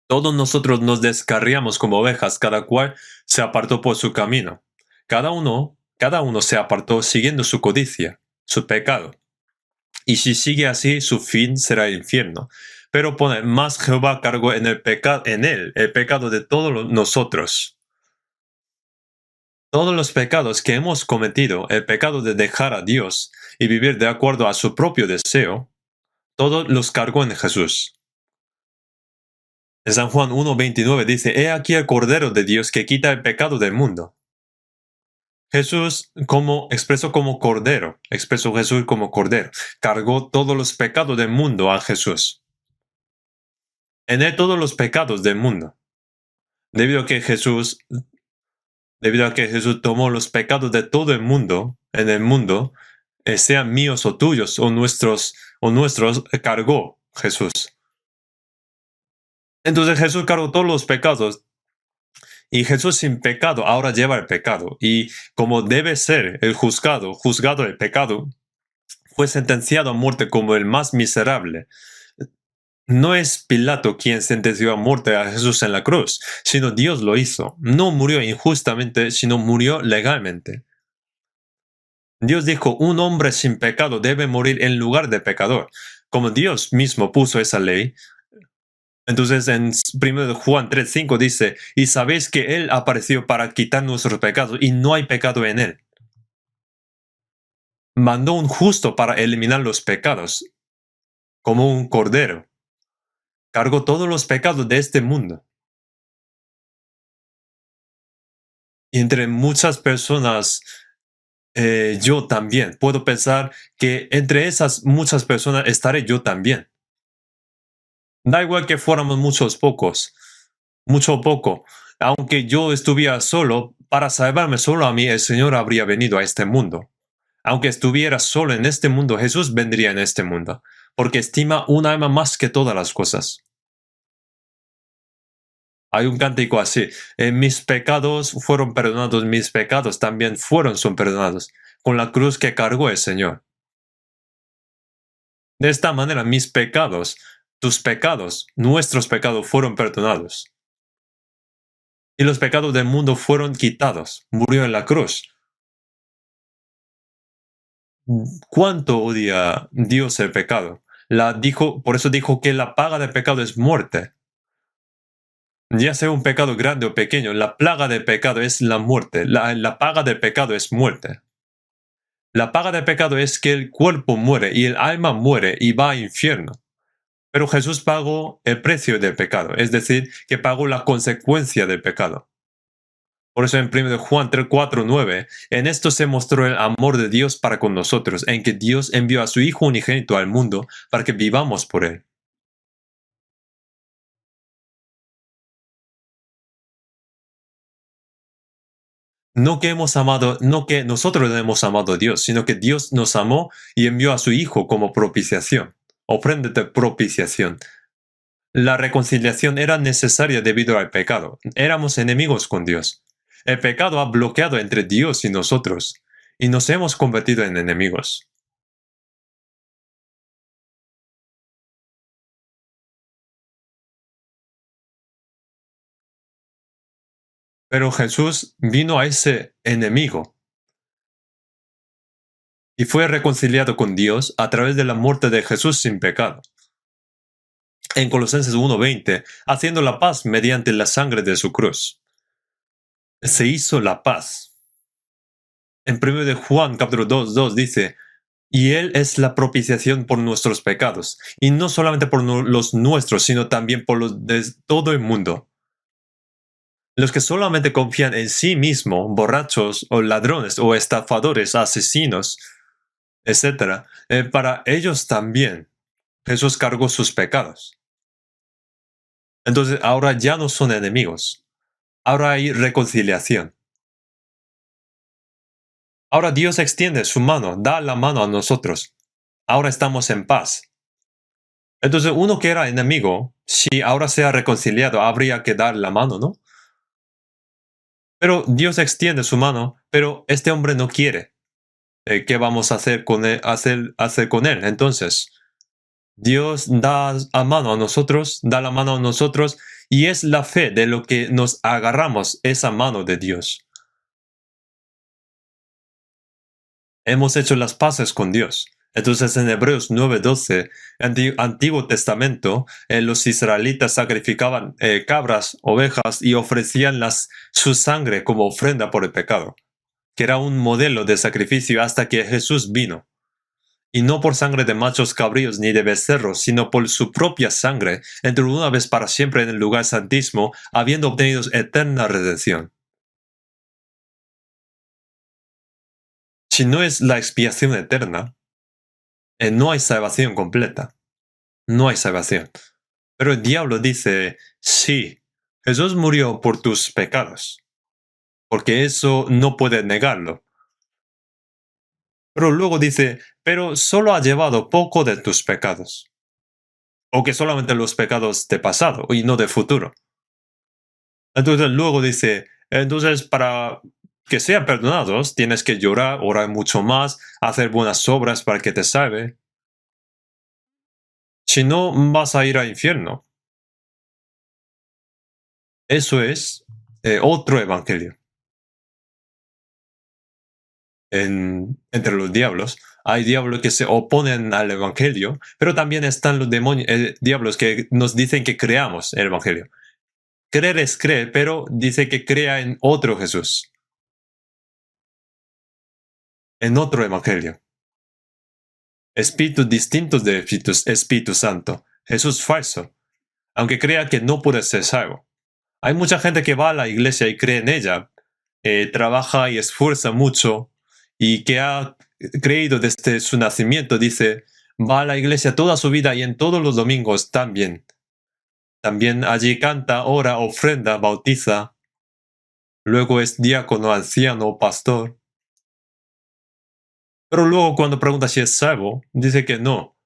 todos nosotros nos descarriamos como ovejas, cada cual se apartó por su camino. Cada uno se apartó siguiendo su codicia, su pecado. Y si sigue así, su fin será el infierno. Pero pone, más Jehová cargó en él el pecado de todos nosotros. Todos los pecados que hemos cometido, el pecado de dejar a Dios y vivir de acuerdo a su propio deseo, todos los cargó en Jesús. En San Juan 1:29 dice, He aquí el Cordero de Dios que quita el pecado del mundo. Jesús expresó Jesús como Cordero, cargó todos los pecados del mundo a Jesús. En él todos los pecados del mundo. Debido a que Jesús tomó los pecados de todo el mundo, en el mundo, sean míos o tuyos o nuestros, cargó Jesús. Entonces Jesús cargó todos los pecados y Jesús sin pecado ahora lleva el pecado. Y como debe ser el juzgado del pecado, fue sentenciado a muerte como el más miserable. No es Pilato quien sentenció a muerte a Jesús en la cruz, sino Dios lo hizo. No murió injustamente, sino murió legalmente. Dios dijo, un hombre sin pecado debe morir en lugar de pecador. Como Dios mismo puso esa ley, entonces en 1 Juan 3:5 dice, y sabéis que Él apareció para quitar nuestros pecados y no hay pecado en Él. Mandó un justo para eliminar los pecados, como un cordero. Cargó todos los pecados de este mundo. Y entre muchas personas, yo también. Puedo pensar que entre esas muchas personas estaré yo también. Da igual que fuéramos muchos pocos, mucho o poco. Aunque yo estuviera solo, para salvarme solo a mí, el Señor habría venido a este mundo. Aunque estuviera solo en este mundo, Jesús vendría en este mundo, porque estima un alma más que todas las cosas. Hay un cántico así, mis pecados fueron perdonados, mis pecados también son perdonados, con la cruz que cargó el Señor. De esta manera, mis pecados, tus pecados, nuestros pecados fueron perdonados. Y los pecados del mundo fueron quitados, murió en la cruz. ¿Cuánto odia Dios el pecado? Por eso dijo que la paga del pecado es muerte. Ya sea un pecado grande o pequeño, la plaga del pecado es la muerte. La paga del pecado es muerte. La paga del pecado es que el cuerpo muere y el alma muere y va al infierno. Pero Jesús pagó el precio del pecado, es decir, que pagó la consecuencia del pecado. Por eso en 1 Juan 3:4-9, en esto se mostró el amor de Dios para con nosotros, en que Dios envió a su Hijo unigénito al mundo para que vivamos por Él. No que nosotros hemos amado a Dios, sino que Dios nos amó y envió a su Hijo como propiciación, ofrenda de propiciación. La reconciliación era necesaria debido al pecado. Éramos enemigos con Dios. El pecado ha bloqueado entre Dios y nosotros, y nos hemos convertido en enemigos. Pero Jesús vino a ese enemigo y fue reconciliado con Dios a través de la muerte de Jesús sin pecado. En Colosenses 1:20, haciendo la paz mediante la sangre de su cruz. Se hizo la paz. En 1 de Juan, capítulo 2 dice, y Él es la propiciación por nuestros pecados, y no solamente por los nuestros, sino también por los de todo el mundo. Los que solamente confían en sí mismos, borrachos o ladrones o estafadores, asesinos, etc., para ellos también Jesús cargó sus pecados. Entonces ahora ya no son enemigos. Ahora hay reconciliación. Ahora Dios extiende su mano, da la mano a nosotros. Ahora estamos en paz. Entonces uno que era enemigo, si ahora se ha reconciliado, habría que dar la mano, ¿no? Pero Dios extiende su mano, pero este hombre no quiere. ¿Qué vamos a hacer con él? Hacer con él? Entonces, Dios da a mano a nosotros, da la mano a nosotros, y es la fe de lo que nos agarramos esa mano de Dios. Hemos hecho las paces con Dios. Entonces en Hebreos 9:12, Antiguo Testamento, los israelitas sacrificaban cabras, ovejas y ofrecían su sangre como ofrenda por el pecado, que era un modelo de sacrificio hasta que Jesús vino. Y no por sangre de machos cabríos ni de becerros, sino por su propia sangre, entró una vez para siempre en el lugar santísimo, habiendo obtenido eterna redención. Si no es la expiación eterna, no hay salvación completa. No hay salvación. Pero el diablo dice, sí, Jesús murió por tus pecados, porque eso no puede negarlo. Pero luego dice, pero solo ha llevado poco de tus pecados. O que solamente los pecados de pasado y no de futuro. Entonces luego dice, entonces para que sean perdonados tienes que llorar, orar mucho más, hacer buenas obras para que te salve. Si no, vas a ir al infierno. Eso es otro evangelio. Entre los diablos hay diablos que se oponen al evangelio, pero también están los demonios, diablos que nos dicen que creamos el evangelio. Creer es creer, pero dice que crea en otro Jesús, en otro evangelio. Espíritus distintos de Espíritu Santo. Jesús falso, aunque crea que no puede ser salvo. Hay mucha gente que va a la iglesia y cree en ella, trabaja y esfuerza mucho, y que ha creído desde su nacimiento, dice, va a la iglesia toda su vida y en todos los domingos también. También allí canta, ora, ofrenda, bautiza. Luego es diácono, anciano, pastor. Pero luego cuando pregunta si es salvo, dice que no.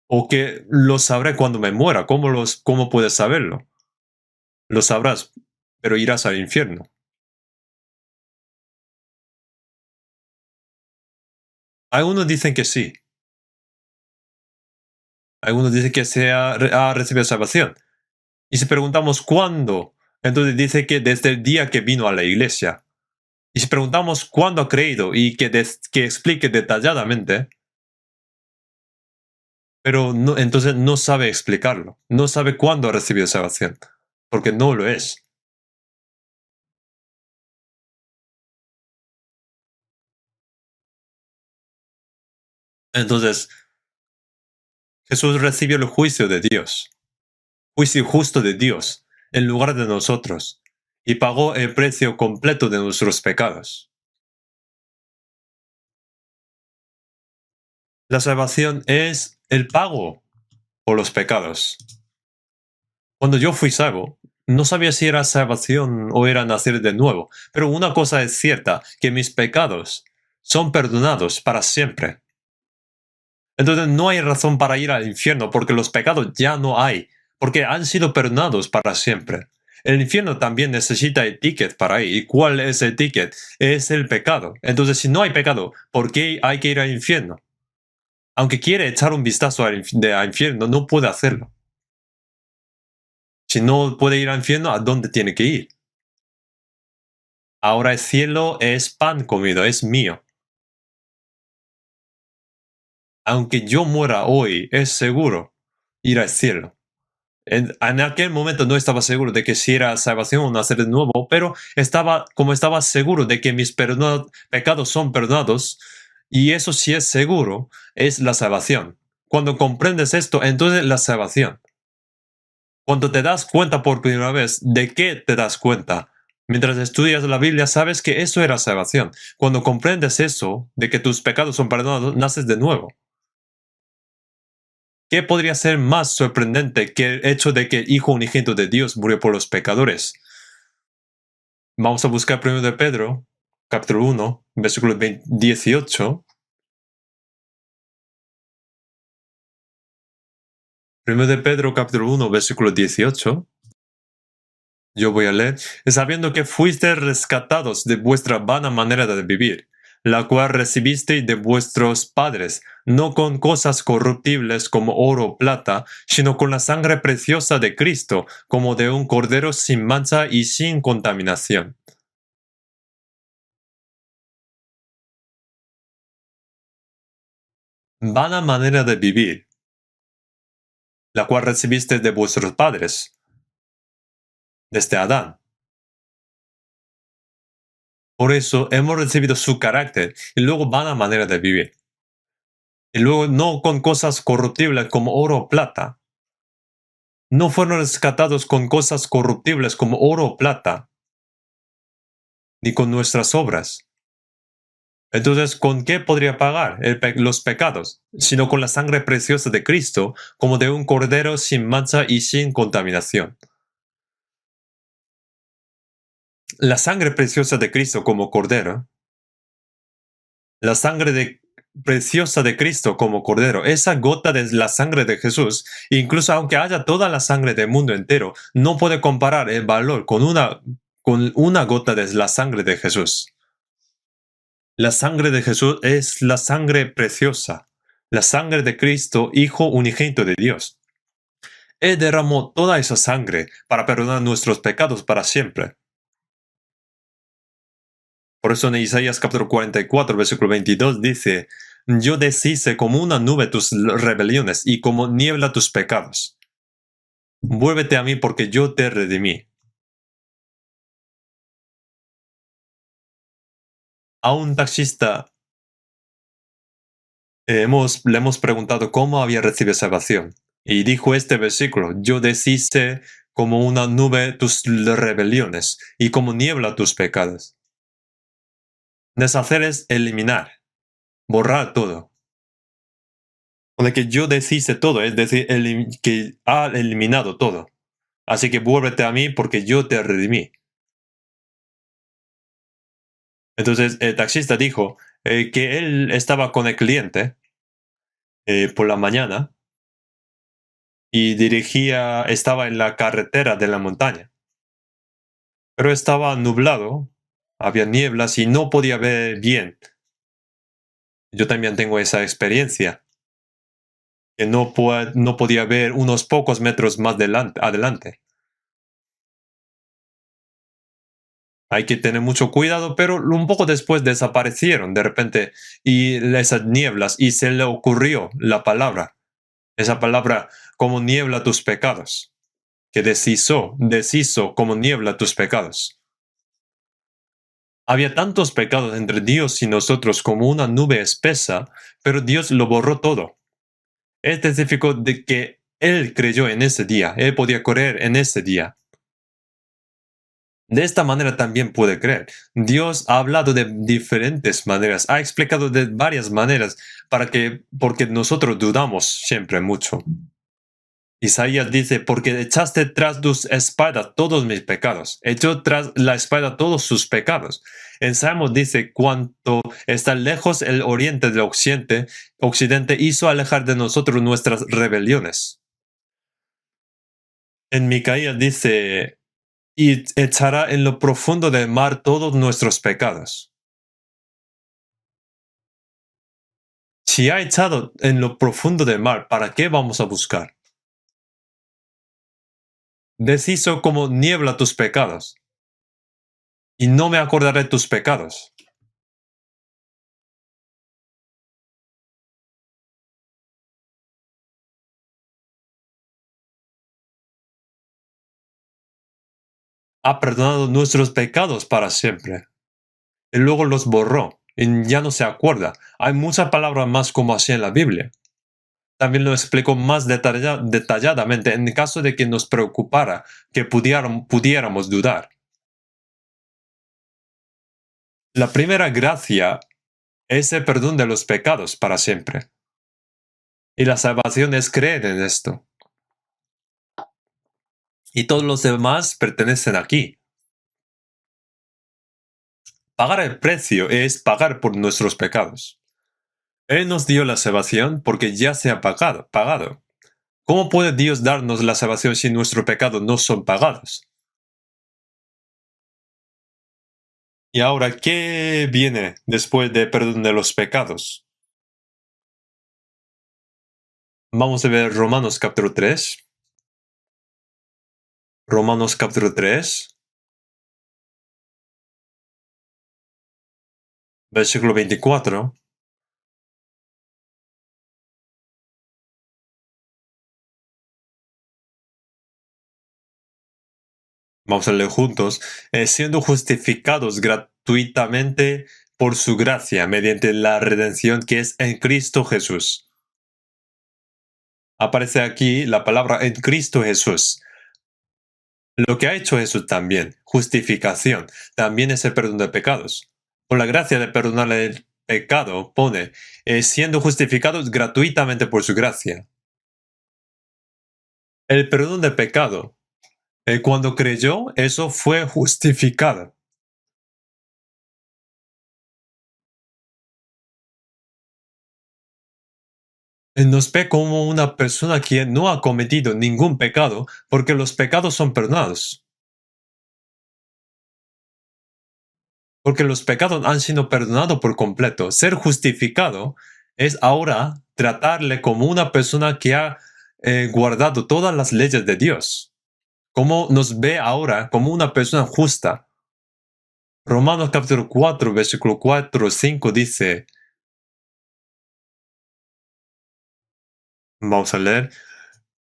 O que lo sabré cuando me muera. ¿Cómo puedes saberlo? Lo sabrás, pero irás al infierno. Algunos dicen que sí. Algunos dicen que ha recibido salvación. Y si preguntamos cuándo, entonces dice que desde el día que vino a la iglesia. Y si preguntamos cuándo ha creído y que explique detalladamente, pero no, entonces no sabe explicarlo. No sabe cuándo ha recibido salvación, porque no lo es. Entonces, Jesús recibió el juicio de Dios, juicio justo de Dios, en lugar de nosotros, y pagó el precio completo de nuestros pecados. La salvación es el pago por los pecados. Cuando yo fui salvo, no sabía si era salvación o era nacer de nuevo, pero una cosa es cierta, que mis pecados son perdonados para siempre. Entonces no hay razón para ir al infierno porque los pecados ya no hay, porque han sido perdonados para siempre. El infierno también necesita el ticket para ir. ¿Y cuál es el ticket? Es el pecado. Entonces si no hay pecado, ¿por qué hay que ir al infierno? Aunque quiere echar un vistazo al infierno, no puede hacerlo. Si no puede ir al infierno, ¿a dónde tiene que ir? Ahora el cielo es pan comido, es mío. Aunque yo muera hoy, es seguro ir al cielo. En aquel momento no estaba seguro de que si era salvación o nacer de nuevo, pero como estaba seguro de que mis pecados son perdonados, y eso sí es seguro, es la salvación. Cuando comprendes esto, entonces la salvación. Cuando te das cuenta por primera vez, ¿de qué te das cuenta? Mientras estudias la Biblia, sabes que eso era salvación. Cuando comprendes eso, de que tus pecados son perdonados, naces de nuevo. ¿Qué podría ser más sorprendente que el hecho de que el Hijo unigénito de Dios murió por los pecadores? Vamos a buscar primero de Pedro, capítulo 1, versículo 18. Primero de Pedro, capítulo 1, versículo 18. Yo voy a leer. Sabiendo que fuisteis rescatados de vuestra vana manera de vivir, la cual recibisteis de vuestros padres, no con cosas corruptibles como oro o plata, sino con la sangre preciosa de Cristo, como de un cordero sin mancha y sin contaminación. Vana manera de vivir, la cual recibisteis de vuestros padres, desde Adán. Por eso hemos recibido su carácter y luego vana manera de vivir. Y luego no con cosas corruptibles como oro o plata. No fueron rescatados con cosas corruptibles como oro o plata, ni con nuestras obras. Entonces, ¿con qué podría pagar los pecados? Sino con la sangre preciosa de Cristo, como de un cordero sin mancha y sin contaminación. La sangre preciosa de Cristo como cordero, la preciosa de Cristo como cordero, esa gota de la sangre de Jesús, incluso aunque haya toda la sangre del mundo entero, no puede comparar el valor con una gota de la sangre de Jesús. La sangre de Jesús es la sangre preciosa, la sangre de Cristo, Hijo unigénito de Dios. Él derramó toda esa sangre para perdonar nuestros pecados para siempre. Por eso en Isaías capítulo 44, versículo 22 dice, yo deshice como una nube tus rebeliones y como niebla tus pecados. Vuélvete a mí porque yo te redimí. A un taxista le hemos preguntado cómo había recibido salvación. Y dijo este versículo, yo deshice como una nube tus rebeliones y como niebla tus pecados. Deshacer es eliminar, borrar todo. O de que yo deshice todo, es decir, que ha eliminado todo. Así que vuélvete a mí porque yo te redimí. Entonces el taxista dijo que él estaba con el cliente por la mañana y estaba en la carretera de la montaña. Pero estaba nublado, había nieblas y no podía ver bien. Yo también tengo esa experiencia, que no podía ver unos pocos metros más adelante. Hay que tener mucho cuidado, pero un poco después desaparecieron de repente y esas nieblas y se le ocurrió la palabra, esa palabra como niebla tus pecados, que deshizo como niebla tus pecados. Había tantos pecados entre Dios y nosotros como una nube espesa, pero Dios lo borró todo. Él testificó de que Él creyó en ese día, Él podía correr en ese día. De esta manera también puede creer. Dios ha hablado de diferentes maneras, ha explicado de varias maneras porque nosotros dudamos siempre mucho. Isaías dice, porque echaste tras tus espaldas todos mis pecados, echó tras la espalda todos sus pecados. En Salmos dice, cuanto está lejos el oriente del occidente hizo alejar de nosotros nuestras rebeliones. En Micaías dice, y echará en lo profundo del mar todos nuestros pecados. Si ha echado en lo profundo del mar, ¿para qué vamos a buscar? Deshizo como niebla tus pecados, y no me acordaré de tus pecados. ha perdonado nuestros pecados para siempre. Y luego los borró y ya no se acuerda. Hay muchas palabras más como así en la Biblia. También lo explicó más detalladamente en caso de que nos preocupara que pudiéramos dudar. La primera gracia es el perdón de los pecados para siempre. Y la salvación es creer en esto. Y todos los demás pertenecen aquí. Pagar el precio es pagar por nuestros pecados. Él nos dio la salvación porque ya se ha pagado. ¿Cómo puede Dios darnos la salvación si nuestros pecados no son pagados? Y ahora, ¿qué viene después del perdón de los pecados? Vamos a ver Romanos capítulo 3. Romanos capítulo 3, versículo 24. Vamos a leer juntos. Siendo justificados gratuitamente por su gracia, mediante la redención que es en Cristo Jesús. Aparece aquí la palabra en Cristo Jesús. Lo que ha hecho Jesús también, justificación, también es el perdón de pecados. Por la gracia de perdonar el pecado, pone, siendo justificados gratuitamente por su gracia. El perdón de pecado, cuando creyó, eso fue justificado. Nos ve como una persona que no ha cometido ningún pecado, porque los pecados son perdonados. Porque los pecados han sido perdonados por completo. Ser justificado es ahora tratarle como una persona que ha guardado todas las leyes de Dios. Como nos ve ahora como una persona justa. Romanos capítulo 4, versículo 4, 5 dice, vamos a leer,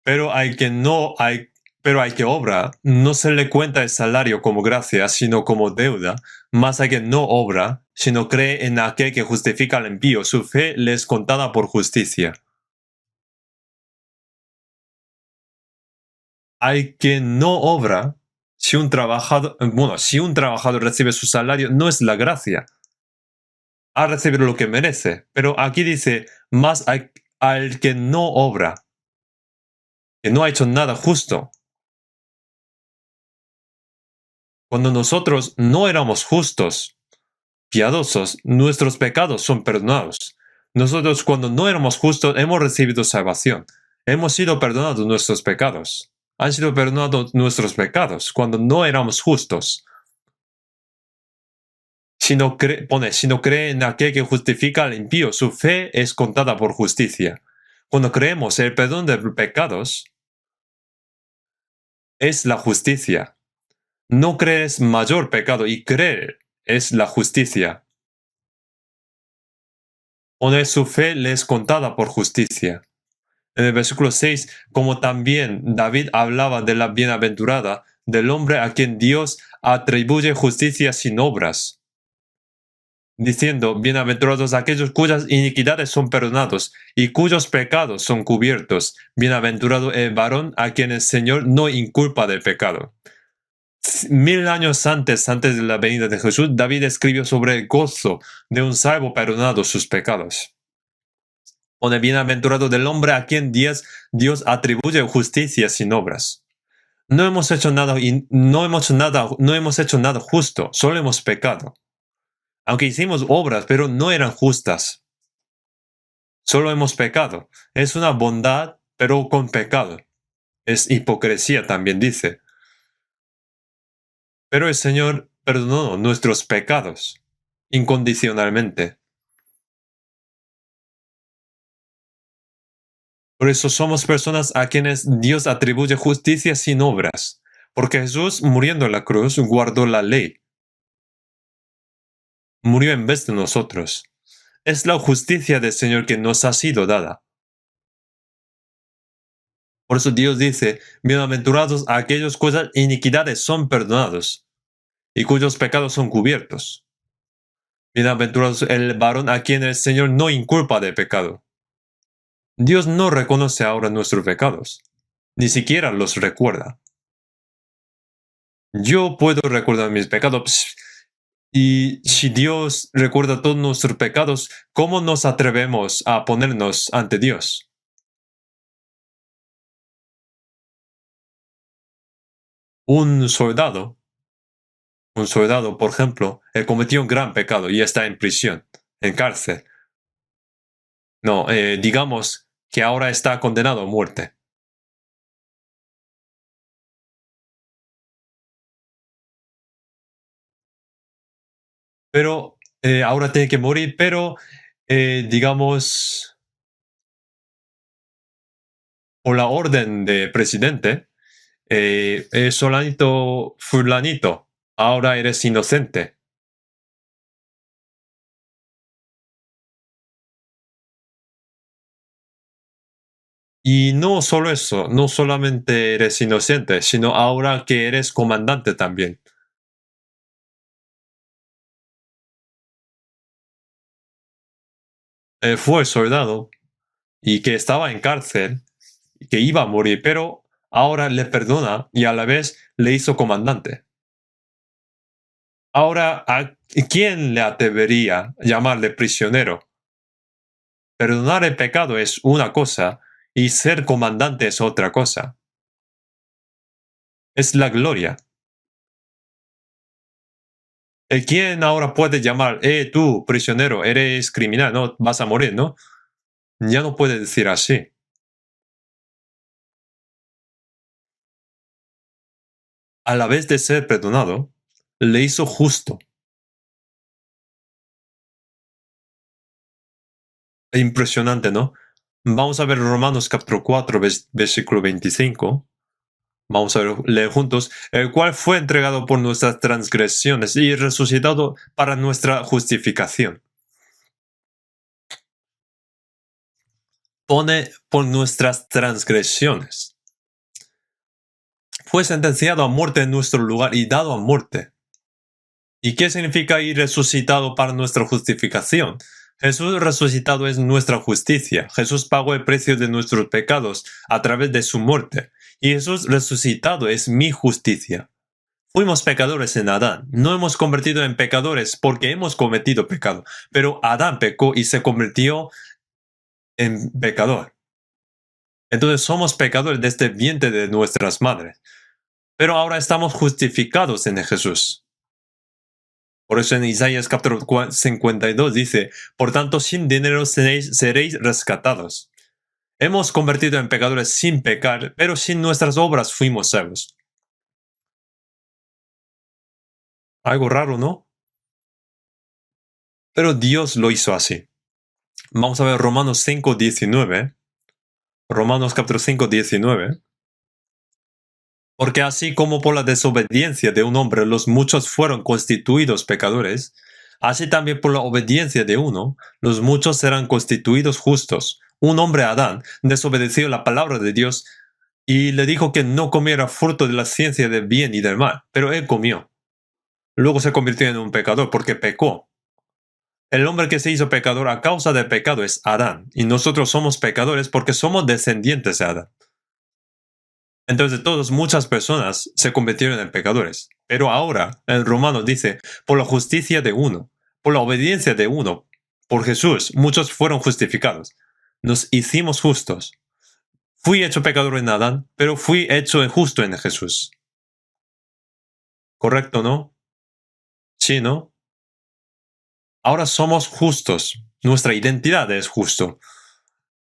pero hay que obra, no se le cuenta el salario como gracia, sino como deuda, más hay que no obra, sino cree en aquel que justifica al impío, su fe le es contada por justicia. Hay que no obra, si un trabajador recibe su salario, no es la gracia, ha recibido lo que merece, pero aquí dice, más al que no obra, que no ha hecho nada justo. Cuando nosotros no éramos justos, piadosos, nuestros pecados son perdonados. Nosotros cuando no éramos justos hemos recibido salvación. Hemos sido perdonados nuestros pecados. Han sido perdonados nuestros pecados cuando no éramos justos. Si no cree en aquel que justifica al impío, su fe es contada por justicia. Cuando creemos el perdón de pecados, es la justicia. No crees mayor pecado y creer es la justicia. Poner su fe le es contada por justicia. En el versículo 6, como también David hablaba de la bienaventurada, del hombre a quien Dios atribuye justicia sin obras, diciendo, bienaventurados aquellos cuyas iniquidades son perdonados y cuyos pecados son cubiertos. Bienaventurado el varón a quien el Señor no inculpa de pecado. 1000 años antes de la venida de Jesús, David escribió sobre el gozo de un salvo perdonado sus pecados. Pone bienaventurado del hombre a quien Dios atribuye justicia sin obras. No hemos hecho nada y no hemos hecho nada justo, solo hemos pecado. Aunque hicimos obras, pero no eran justas. Solo hemos pecado. Es una bondad, pero con pecado. Es hipocresía, también dice. Pero el Señor perdonó nuestros pecados incondicionalmente. Por eso somos personas a quienes Dios atribuye justicia sin obras, porque Jesús, muriendo en la cruz, guardó la ley. Murió en vez de nosotros. Es la justicia del Señor que nos ha sido dada. Por eso Dios dice, bienaventurados aquellos cuyas iniquidades son perdonados y cuyos pecados son cubiertos. Bienaventurados el varón a quien el Señor no inculpa de pecado. Dios no reconoce ahora nuestros pecados, ni siquiera los recuerda. Yo puedo recordar mis pecados, y si Dios recuerda todos nuestros pecados, ¿cómo nos atrevemos a ponernos ante Dios? Un soldado, por ejemplo, él cometió un gran pecado y está en prisión, en cárcel. No, digamos que ahora está condenado a muerte. Pero ahora tiene que morir, pero digamos, por la orden de presidente, Solanito fulanito, ahora eres inocente. Y no solo eso, no solamente eres inocente, sino ahora que eres comandante también. Fue soldado y que estaba en cárcel, y que iba a morir, pero ahora le perdona y a la vez le hizo comandante. Ahora, ¿a quién le atrevería llamarle prisionero? Perdonar el pecado es una cosa y ser comandante es otra cosa. Es la gloria. ¿Quién ahora puede llamar, tú, prisionero, eres criminal, no vas a morir, ¿no? Ya no puede decir así. A la vez de ser perdonado, le hizo justo. Impresionante, ¿no? Vamos a ver Romanos capítulo 4, versículo 25. Vamos a leer juntos, el cual fue entregado por nuestras transgresiones y resucitado para nuestra justificación. Pone por nuestras transgresiones. Fue sentenciado a muerte en nuestro lugar y dado a muerte. ¿Y qué significa ir resucitado para nuestra justificación? Jesús resucitado es nuestra justicia. Jesús pagó el precio de nuestros pecados a través de su muerte. Y Jesús resucitado es mi justicia. Fuimos pecadores en Adán. No hemos convertido en pecadores porque hemos cometido pecado. Pero Adán pecó y se convirtió en pecador. Entonces somos pecadores desde el vientre de nuestras madres. Pero ahora estamos justificados en Jesús. Por eso en Isaías capítulo 52 dice, por tanto sin dinero seréis rescatados. Hemos convertido en pecadores sin pecar, pero sin nuestras obras fuimos salvos. Algo raro, ¿no? Pero Dios lo hizo así. Vamos a ver Romanos 5:19. Romanos capítulo 5:19. Porque así como por la desobediencia de un hombre los muchos fueron constituidos pecadores, así también por la obediencia de uno, los muchos serán constituidos justos. Un hombre, Adán, desobedeció la palabra de Dios y le dijo que no comiera fruto de la ciencia del bien y del mal, pero él comió. Luego se convirtió en un pecador porque pecó. El hombre que se hizo pecador a causa del pecado es Adán, y nosotros somos pecadores porque somos descendientes de Adán. Entonces muchas personas se convirtieron en pecadores. Pero ahora, el romano dice, por la justicia de uno, por la obediencia de uno, por Jesús, muchos fueron justificados. Nos hicimos justos. Fui hecho pecador en Adán, pero fui hecho justo en Jesús. ¿Correcto, no? Sí, ¿no? Ahora somos justos. Nuestra identidad es justo.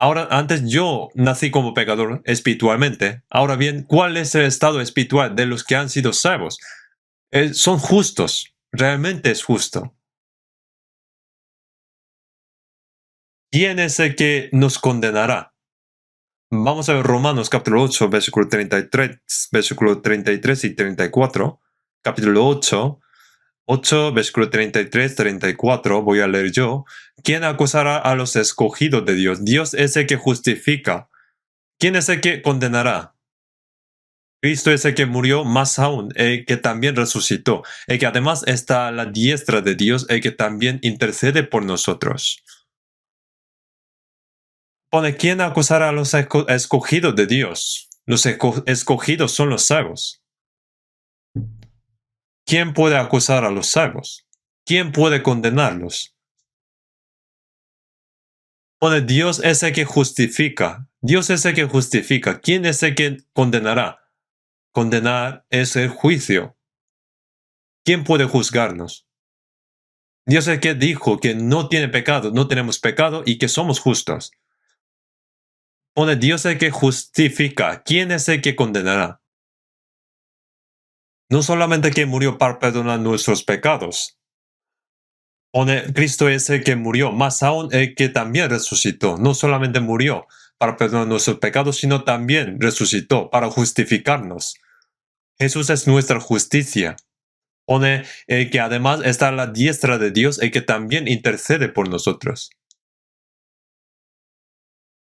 Ahora, antes yo nací como pecador espiritualmente. Ahora bien, ¿cuál es el estado espiritual de los que han sido salvos? Son justos. Realmente es justo. ¿Quién es el que nos condenará? Vamos a ver Romanos capítulo 8, versículo 33 y 34. Capítulo 8, versículo 33, 34, voy a leer yo. ¿Quién acusará a los escogidos de Dios? Dios es el que justifica. ¿Quién es el que condenará? Cristo es el que murió, más aún, el que también resucitó, el que además está a la diestra de Dios, el que también intercede por nosotros. Pone, ¿quién acusará a los escogidos de Dios? Los escogidos son los salvos. ¿Quién puede acusar a los salvos? ¿Quién puede condenarlos? Pone, Dios es el que justifica. Dios es el que justifica. ¿Quién es el que condenará? Condenar es el juicio. ¿Quién puede juzgarnos? Dios es el que dijo que no tiene pecado, no tenemos pecado y que somos justos. Pone, Dios es el que justifica. ¿Quién es el que condenará? No solamente que murió para perdonar nuestros pecados. Pone, Cristo es el que murió, más aún el que también resucitó. No solamente murió para perdonar nuestros pecados, sino también resucitó para justificarnos. Jesús es nuestra justicia. Pone el que además está a la diestra de Dios, el que también intercede por nosotros.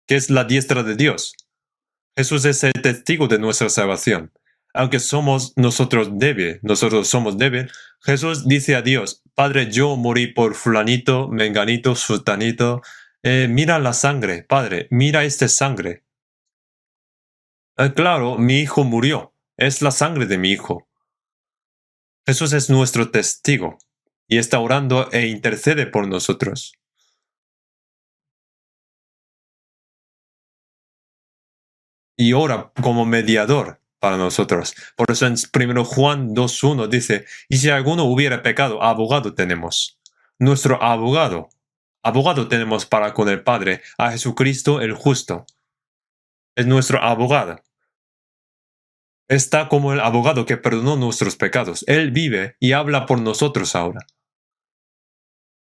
¿Qué es la diestra de Dios? Jesús es el testigo de nuestra salvación. Aunque nosotros somos débiles, Jesús dice a Dios, Padre, yo morí por fulanito, menganito, sultanito. Mira la sangre, Padre, mira esta sangre. Claro, mi hijo murió. Es la sangre de mi hijo. Jesús es nuestro testigo y está orando e intercede por nosotros. Y ora como mediador para nosotros. Por eso en 1 Juan 2.1 dice, y si alguno hubiera pecado, abogado tenemos. Nuestro abogado. Abogado tenemos para con el Padre, a Jesucristo el justo. Es nuestro abogado. Está como el abogado que perdonó nuestros pecados. Él vive y habla por nosotros ahora.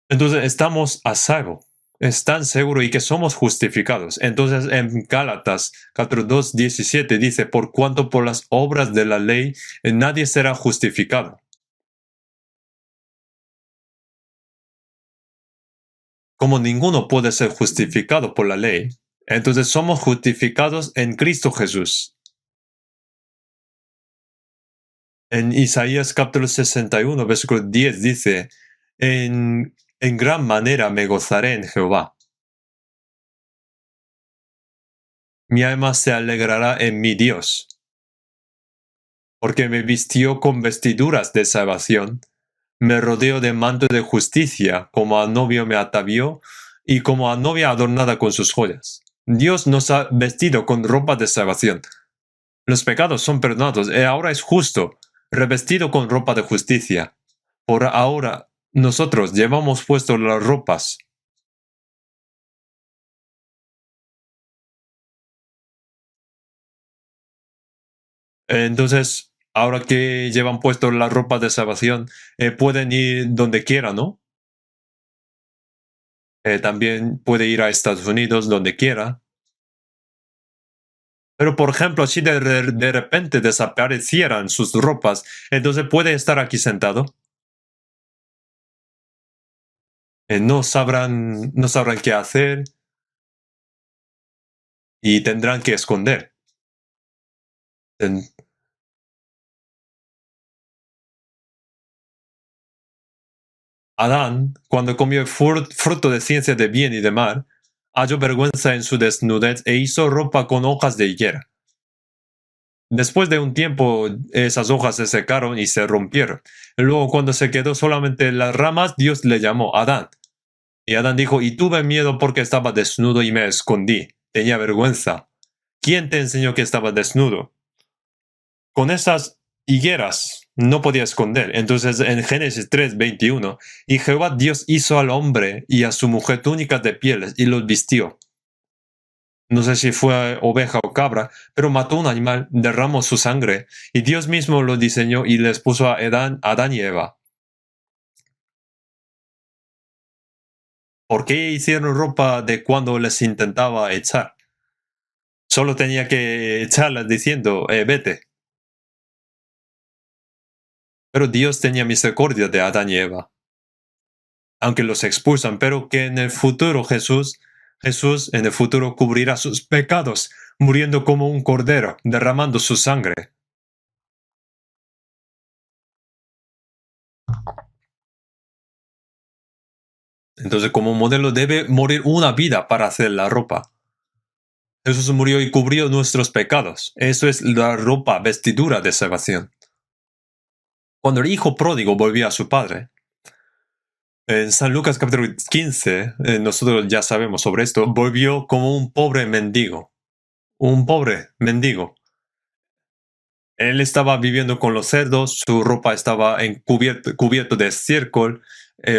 Entonces estamos a salvo. Es tan seguro y que somos justificados. Entonces en Gálatas 4:2-17 dice, por cuanto por las obras de la ley nadie será justificado. Como ninguno puede ser justificado por la ley, entonces somos justificados en Cristo Jesús. En Isaías capítulo 61, versículo 10 dice, en gran manera me gozaré en Jehová. Mi alma se alegrará en mi Dios, porque me vistió con vestiduras de salvación, me rodeó de manto de justicia, como a novio me atavió, y como a novia adornada con sus joyas. Dios nos ha vestido con ropa de salvación. Los pecados son perdonados, y ahora es justo, revestido con ropa de justicia. Por ahora, nosotros llevamos puesto las ropas. Entonces, ahora que llevan puesto la ropa de salvación, pueden ir donde quieran, ¿no? También puede ir a Estados Unidos, donde quiera. Pero, por ejemplo, si de repente desaparecieran sus ropas, entonces puede estar aquí sentado. No sabrán qué hacer y tendrán que esconder. Adán, cuando comió el fruto de ciencia de bien y de mal, halló vergüenza en su desnudez e hizo ropa con hojas de higuera. Después de un tiempo, esas hojas se secaron y se rompieron. Luego, cuando se quedó solamente las ramas, Dios le llamó Adán. Y Adán dijo, y tuve miedo porque estaba desnudo y me escondí. Tenía vergüenza. ¿Quién te enseñó que estaba desnudo? Con esas higueras no podía esconder. Entonces en Génesis 3:21, y Jehová Dios hizo al hombre y a su mujer túnicas de pieles y los vistió. No sé si fue oveja o cabra, pero mató un animal, derramó su sangre, y Dios mismo lo diseñó y les puso a Adán y Eva. ¿Por qué hicieron ropa de cuando les intentaba echar? Solo tenía que echarlas diciendo, vete. Pero Dios tenía misericordia de Adán y Eva. Aunque los expulsan, pero que en el futuro Jesús en el futuro cubrirá sus pecados muriendo como un cordero, derramando su sangre. Entonces, como modelo debe morir una vida para hacer la ropa. Jesús murió y cubrió nuestros pecados. Eso es la ropa, vestidura de salvación. Cuando el hijo pródigo volvió a su padre, en San Lucas capítulo 15, nosotros ya sabemos sobre esto, volvió como un pobre mendigo. Un pobre mendigo. Él estaba viviendo con los cerdos, su ropa estaba cubierto de estiércol,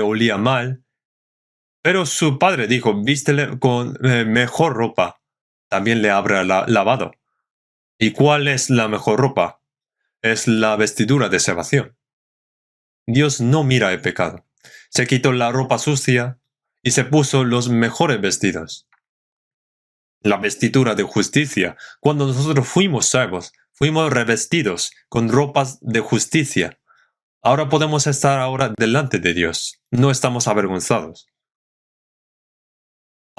olía mal. Pero su padre dijo, vístele con mejor ropa. También le habrá lavado. ¿Y cuál es la mejor ropa? Es la vestidura de salvación. Dios no mira el pecado. Se quitó la ropa sucia y se puso los mejores vestidos. La vestidura de justicia. Cuando nosotros fuimos salvos, fuimos revestidos con ropas de justicia. Ahora podemos estar ahora delante de Dios. No estamos avergonzados.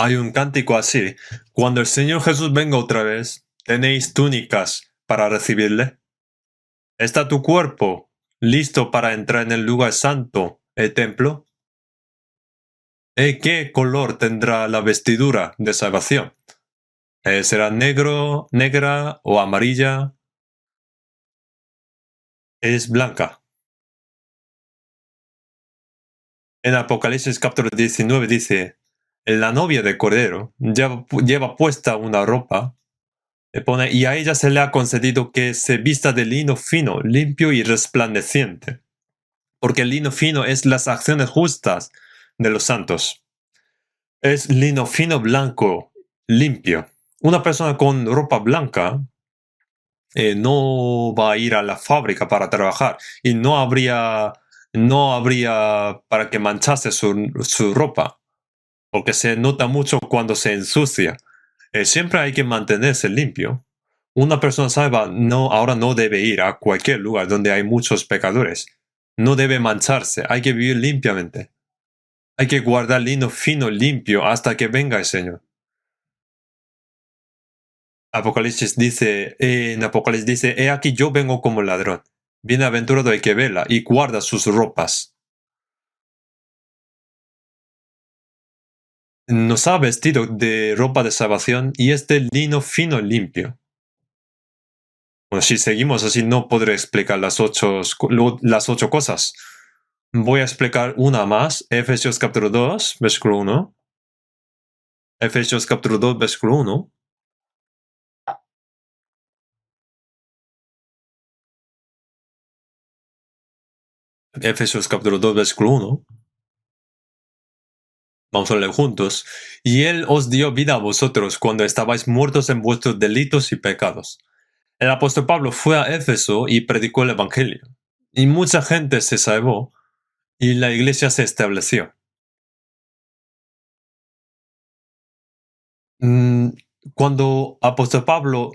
Hay un cántico así. Cuando el Señor Jesús venga otra vez, ¿tenéis túnicas para recibirle? ¿Está tu cuerpo listo para entrar en el lugar santo, el templo? ¿Qué color tendrá la vestidura de salvación? ¿Será negro, negra o amarilla? Es blanca. En Apocalipsis capítulo 19 dice, la novia del Cordero lleva puesta una ropa, le pone, y a ella se le ha concedido que se vista de lino fino, limpio y resplandeciente, porque el lino fino es las acciones justas de los santos. Es lino fino blanco, limpio. Una persona con ropa blanca no va a ir a la fábrica para trabajar y no habría para que manchase su ropa, porque se nota mucho cuando se ensucia. Siempre hay que mantenerse limpio. Una persona salva ahora no debe ir a cualquier lugar donde hay muchos pecadores. No debe mancharse, hay que vivir limpiamente. Hay que guardar lino fino limpio hasta que venga el Señor. En Apocalipsis dice, he aquí yo vengo como ladrón. Bienaventurado el que vela y guarda sus ropas. Nos ha vestido de ropa de salvación y es de lino fino limpio. Bueno, si seguimos así no podré explicar las ocho cosas. Voy a explicar una más. Efesios capítulo 2, versículo 1. Efesios capítulo 2, versículo 1. Efesios capítulo 2, versículo 1. Vamos a leer juntos. Y Él os dio vida a vosotros cuando estabais muertos en vuestros delitos y pecados. El apóstol Pablo fue a Éfeso y predicó el Evangelio. Y mucha gente se salvó y la iglesia se estableció. Mm, Cuando apóstol Pablo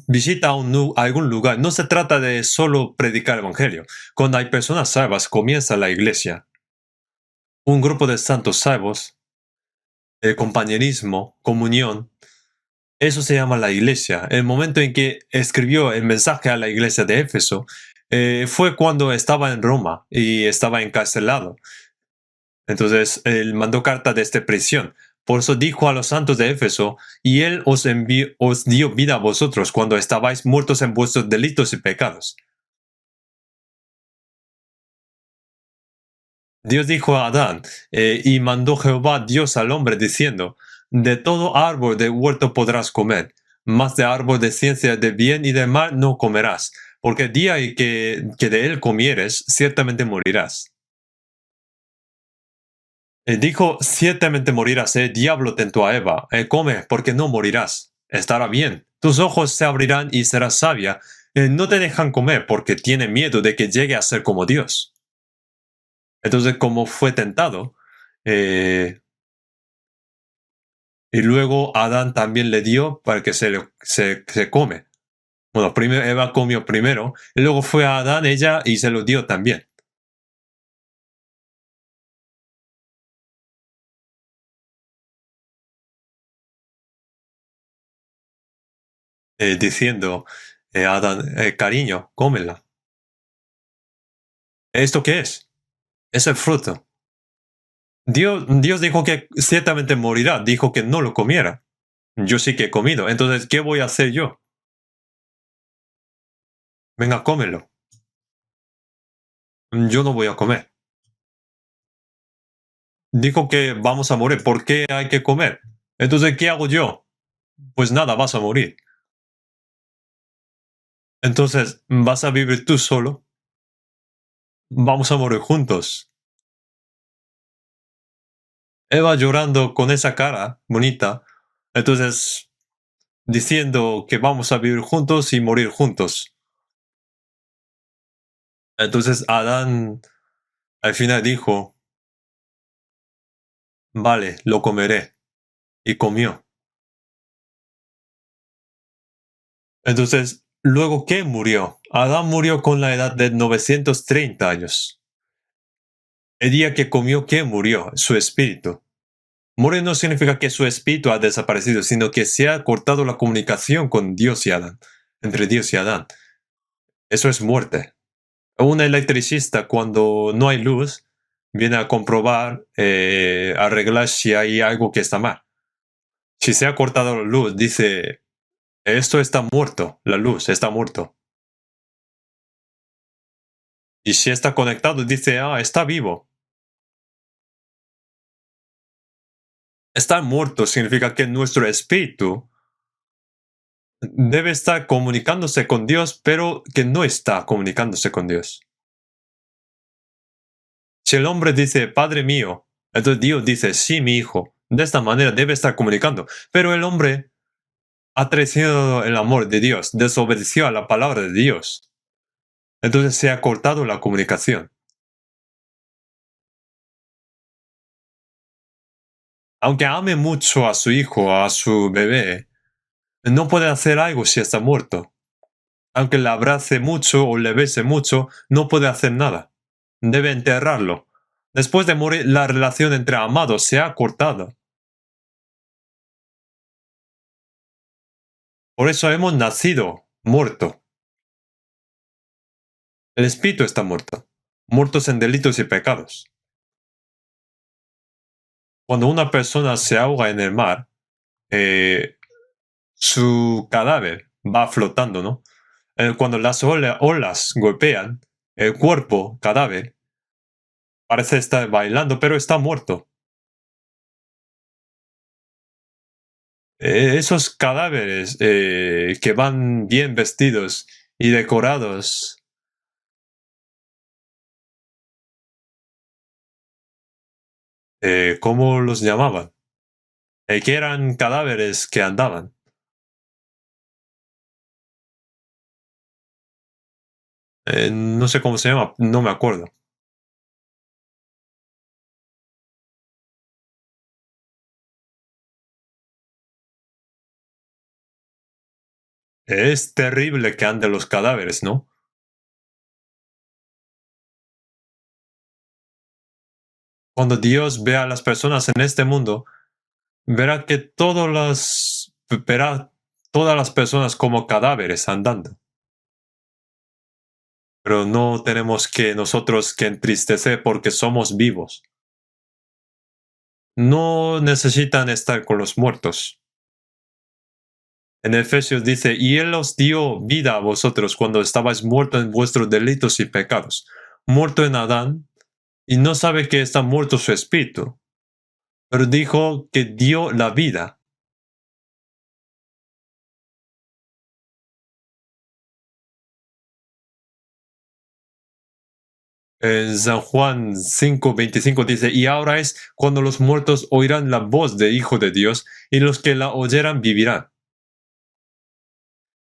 visita algún lugar, no se trata de solo predicar el Evangelio. Cuando hay personas salvas, comienza la iglesia. Un grupo de santos salvos, compañerismo, comunión. Eso se llama la iglesia. El momento en que escribió el mensaje a la iglesia de Éfeso fue cuando estaba en Roma y estaba encarcelado. Entonces él mandó carta desde prisión. Por eso dijo a los santos de Éfeso, y él os dio vida a vosotros cuando estabais muertos en vuestros delitos y pecados. Dios dijo a Adán, y mandó Jehová Dios al hombre diciendo, de todo árbol del huerto podrás comer, mas de árbol de ciencia de bien y de mal no comerás, porque el día en que de él comieres, ciertamente morirás. Dijo, ciertamente morirás, diablo tentó a Eva, come, porque no morirás. Estará bien, tus ojos se abrirán y serás sabia. No te dejan comer porque tiene miedo de que llegue a ser como Dios. Entonces, como fue tentado, eh, y luego Adán también le dio para que se come. Bueno, primero Eva comió primero, y luego fue a Adán ella y se lo dio también. diciendo a Adán, cariño, cómela. ¿Esto qué es? Es el fruto. Dios dijo que ciertamente morirá, dijo que no lo comiera. Yo sí que he comido, entonces, ¿qué voy a hacer yo? Venga, cómelo. Yo no voy a comer. Dijo que vamos a morir, ¿por qué hay que comer? Entonces, ¿qué hago yo? Pues nada, vas a morir. Entonces, ¿vas a vivir tú solo? Vamos a morir juntos. Eva llorando con esa cara bonita, entonces diciendo que vamos a vivir juntos y morir juntos. Entonces Adán al final dijo, vale, lo comeré. Y comió. Entonces, ¿luego qué murió? Adán murió con la edad de 930 años. El día que comió, ¿qué murió? Su espíritu. Morir no significa que su espíritu ha desaparecido, sino que se ha cortado la comunicación con Dios y Adán, entre Dios y Adán. Eso es muerte. Un electricista, cuando no hay luz, viene a comprobar, arreglar si hay algo que está mal. Si se ha cortado la luz, dice, esto está muerto, la luz está muerto. Y si está conectado, dice, está vivo. Estar muerto significa que nuestro espíritu debe estar comunicándose con Dios, pero que no está comunicándose con Dios. Si el hombre dice, Padre mío, entonces Dios dice, sí, mi hijo. De esta manera debe estar comunicando. Pero el hombre ha traicionado el amor de Dios, desobedeció a la palabra de Dios. Entonces se ha cortado la comunicación. Aunque ame mucho a su hijo, a su bebé, no puede hacer algo si está muerto. Aunque le abrace mucho o le bese mucho, no puede hacer nada. Debe enterrarlo. Después de morir, la relación entre amados se ha cortado. Por eso hemos nacido muerto. El espíritu está muerto. Muertos en delitos y pecados. Cuando una persona se ahoga en el mar, su cadáver va flotando, ¿no? Cuando las olas golpean, el cuerpo, cadáver, parece estar bailando, pero está muerto. Esos cadáveres que van bien vestidos y decorados, ¿cómo los llamaban? Que eran cadáveres que andaban. No sé cómo se llama, no me acuerdo. Es terrible que anden los cadáveres, ¿no? Cuando Dios ve a las personas en este mundo, verá que verá todas las personas como cadáveres andando. Pero no tenemos que nosotros que entristecer porque somos vivos. No necesitan estar con los muertos. En Efesios dice, y Él os dio vida a vosotros cuando estabais muertos en vuestros delitos y pecados, muerto en Adán, y no sabe que está muerto su espíritu, pero dijo que dio la vida. En San Juan 5:25 dice, y ahora es cuando los muertos oirán la voz del Hijo de Dios, y los que la oyeran vivirán.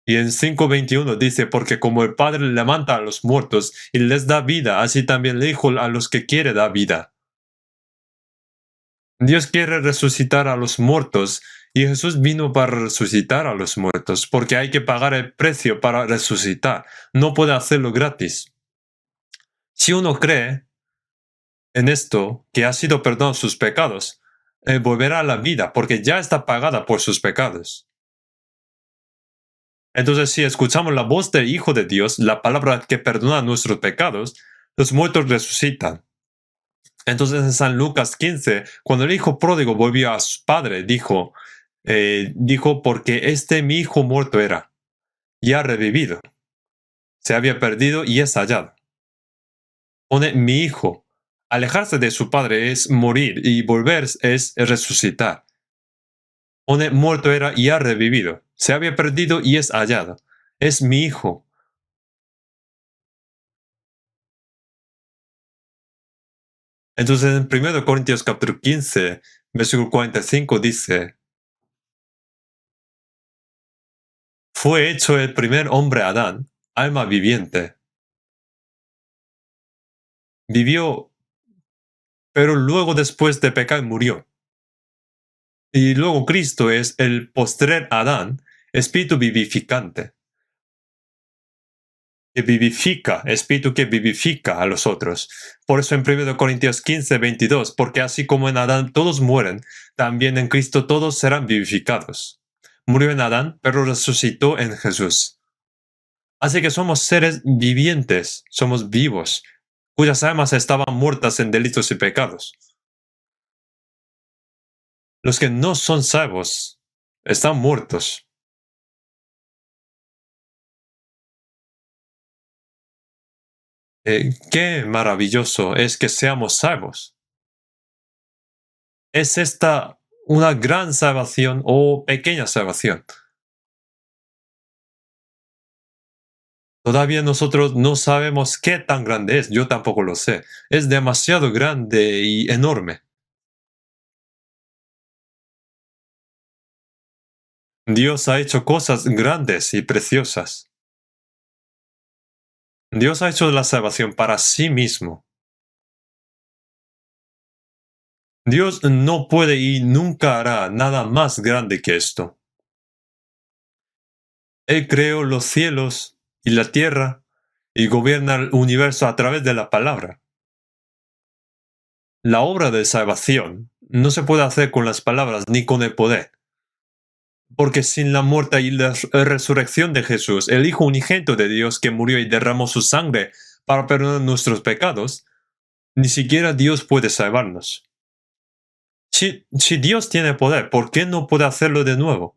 Y en 5:21 dice, porque como el Padre levanta a los muertos y les da vida, así también el Hijo a los que quiere da vida. Dios quiere resucitar a los muertos y Jesús vino para resucitar a los muertos, porque hay que pagar el precio para resucitar. No puede hacerlo gratis. Si uno cree en esto, que ha sido perdonado sus pecados, volverá a la vida, porque ya está pagada por sus pecados. Entonces, si escuchamos la voz del Hijo de Dios, la palabra que perdona nuestros pecados, los muertos resucitan. Entonces, en San Lucas 15, cuando el hijo pródigo volvió a su padre, dijo, porque mi hijo muerto era, y ha revivido. Se había perdido y es hallado. Pone mi hijo. Alejarse de su padre es morir y volver es resucitar. Pone muerto era y ha revivido. Se había perdido y es hallado. Es mi hijo. Entonces en 1 Corintios capítulo 15, versículo 45 dice, fue hecho el primer hombre Adán, alma viviente. Vivió, pero luego después de pecar murió. Y luego Cristo es el postrer Adán, espíritu vivificante. Que vivifica, espíritu que vivifica a los otros. Por eso en 1 Corintios 15, 22, porque así como en Adán todos mueren, también en Cristo todos serán vivificados. Murió en Adán, pero resucitó en Jesús. Así que somos seres vivientes, somos vivos, cuyas almas estaban muertas en delitos y pecados. Los que no son salvos están muertos. Qué maravilloso es que seamos salvos. ¿Es esta una gran salvación o pequeña salvación? Todavía nosotros no sabemos qué tan grande es, yo tampoco lo sé. Es demasiado grande y enorme. Dios ha hecho cosas grandes y preciosas. Dios ha hecho la salvación para sí mismo. Dios no puede y nunca hará nada más grande que esto. Él creó los cielos y la tierra y gobierna el universo a través de la palabra. La obra de salvación no se puede hacer con las palabras ni con el poder. Porque sin la muerte y la resurrección de Jesús, el Hijo unigénito de Dios que murió y derramó su sangre para perdonar nuestros pecados, ni siquiera Dios puede salvarnos. Si Dios tiene poder, ¿por qué no puede hacerlo de nuevo?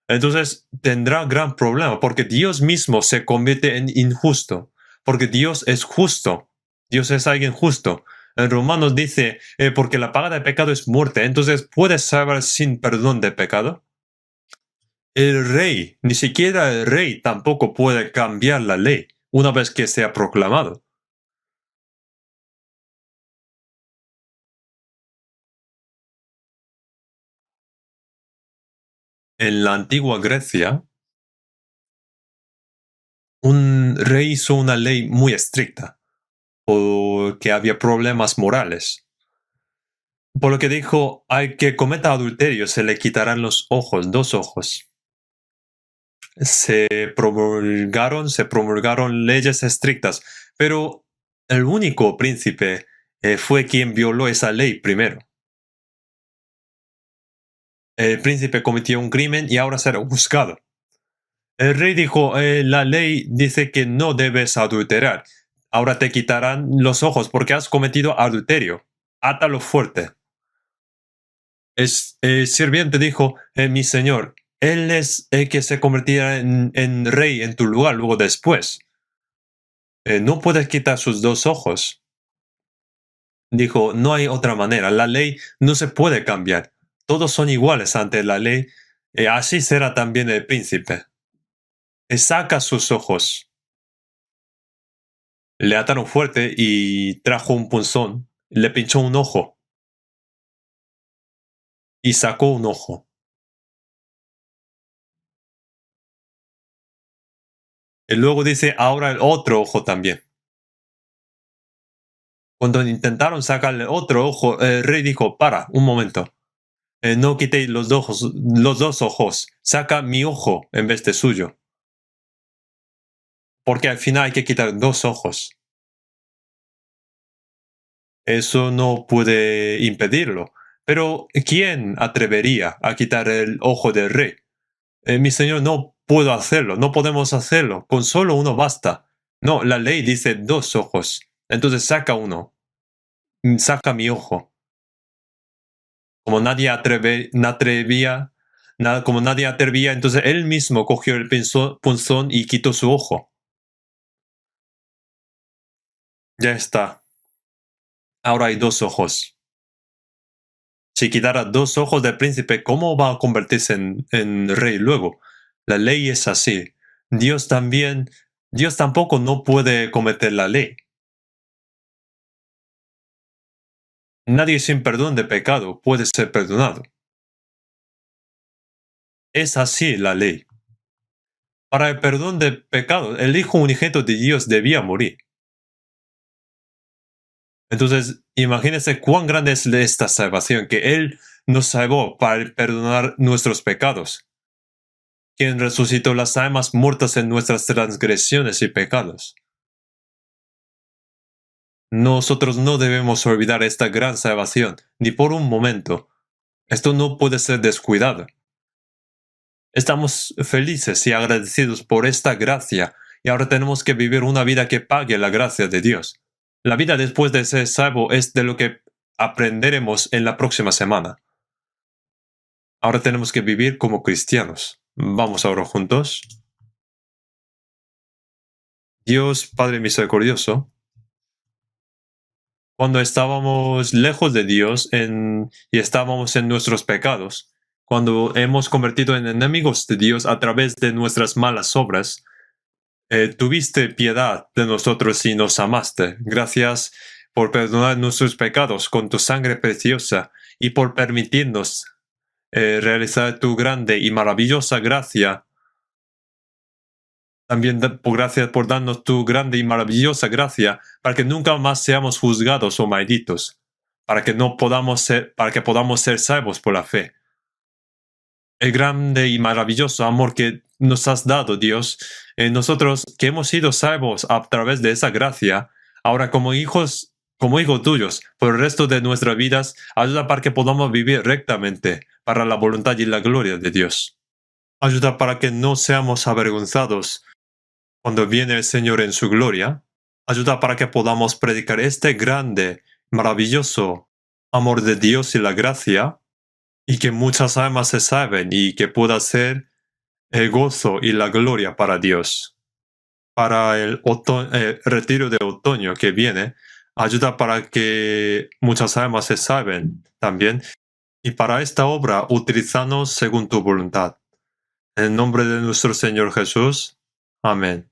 Entonces tendrá gran problema, porque Dios mismo se convierte en injusto, porque Dios es justo, Dios es alguien justo. En Romanos dice, porque la paga del pecado es muerte, entonces ¿puedes salvar sin perdón de pecado? El rey, ni siquiera el rey tampoco puede cambiar la ley una vez que sea proclamado. En la antigua Grecia, un rey hizo una ley muy estricta, porque había problemas morales. Por lo que dijo, al que cometa adulterio se le quitarán los ojos, 2 ojos. Se promulgaron leyes estrictas, pero el único príncipe fue quien violó esa ley primero. El príncipe cometió un crimen y ahora será juzgado. El rey dijo, la ley dice que no debes adulterar. Ahora te quitarán los ojos porque has cometido adulterio. Átalo fuerte. El sirviente dijo, mi señor, él es el que se convertirá en rey en tu lugar luego después. No puedes quitar sus 2 ojos. Dijo, no hay otra manera. La ley no se puede cambiar. Todos son iguales ante la ley. Así será también el príncipe. Saca sus ojos. Le ataron fuerte y trajo un punzón. Le pinchó un ojo. Y sacó un ojo. Y luego dice, ahora el otro ojo también. Cuando intentaron sacarle otro ojo, el rey dijo, para, un momento. No quitéis los 2 ojos. Saca mi ojo en vez de suyo. Porque al final hay que quitar 2 ojos. Eso no puede impedirlo. Pero ¿quién atrevería a quitar el ojo del rey? Mi señor no puedo hacerlo, no podemos hacerlo, con solo uno basta. No, la ley dice 2 ojos. Entonces saca uno, saca mi ojo. Como nadie como nadie atrevía, entonces él mismo cogió el punzón y quitó su ojo. Ya está. Ahora hay 2 ojos. Si quitara 2 ojos del príncipe, ¿cómo va a convertirse en rey luego? La ley es así. Dios tampoco no puede cometer la ley. Nadie sin perdón de pecado puede ser perdonado. Es así la ley. Para el perdón de pecado, el Hijo unigénito de Dios debía morir. Entonces, imagínense cuán grande es esta salvación, que Él nos salvó para perdonar nuestros pecados, quien resucitó las almas muertas en nuestras transgresiones y pecados. Nosotros no debemos olvidar esta gran salvación, ni por un momento. Esto no puede ser descuidado. Estamos felices y agradecidos por esta gracia, y ahora tenemos que vivir una vida que pague la gracia de Dios. La vida después de ser salvo es de lo que aprenderemos en la próxima semana. Ahora tenemos que vivir como cristianos. Vamos ahora juntos. Dios Padre misericordioso, cuando estábamos lejos de Dios y estábamos en nuestros pecados, cuando hemos convertido en enemigos de Dios a través de nuestras malas obras, tuviste piedad de nosotros y nos amaste. Gracias por perdonar nuestros pecados con tu sangre preciosa y por permitirnos realizar tu grande y maravillosa gracia. También gracias por darnos tu grande y maravillosa gracia para que nunca más seamos juzgados o malditos, para que podamos ser salvos por la fe. El grande y maravilloso amor que nos has dado, Dios, nosotros que hemos sido salvos a través de esa gracia, ahora como hijos tuyos, por el resto de nuestras vidas, ayuda para que podamos vivir rectamente para la voluntad y la gloria de Dios. Ayuda para que no seamos avergonzados cuando viene el Señor en su gloria. Ayuda para que podamos predicar este grande, maravilloso amor de Dios y la gracia, y que muchas almas se salven y que pueda ser el gozo y la gloria para Dios. Para el retiro de otoño que viene, ayuda para que muchas almas se salven también. Y para esta obra, utilízanos según tu voluntad. En el nombre de nuestro Señor Jesús. Amén.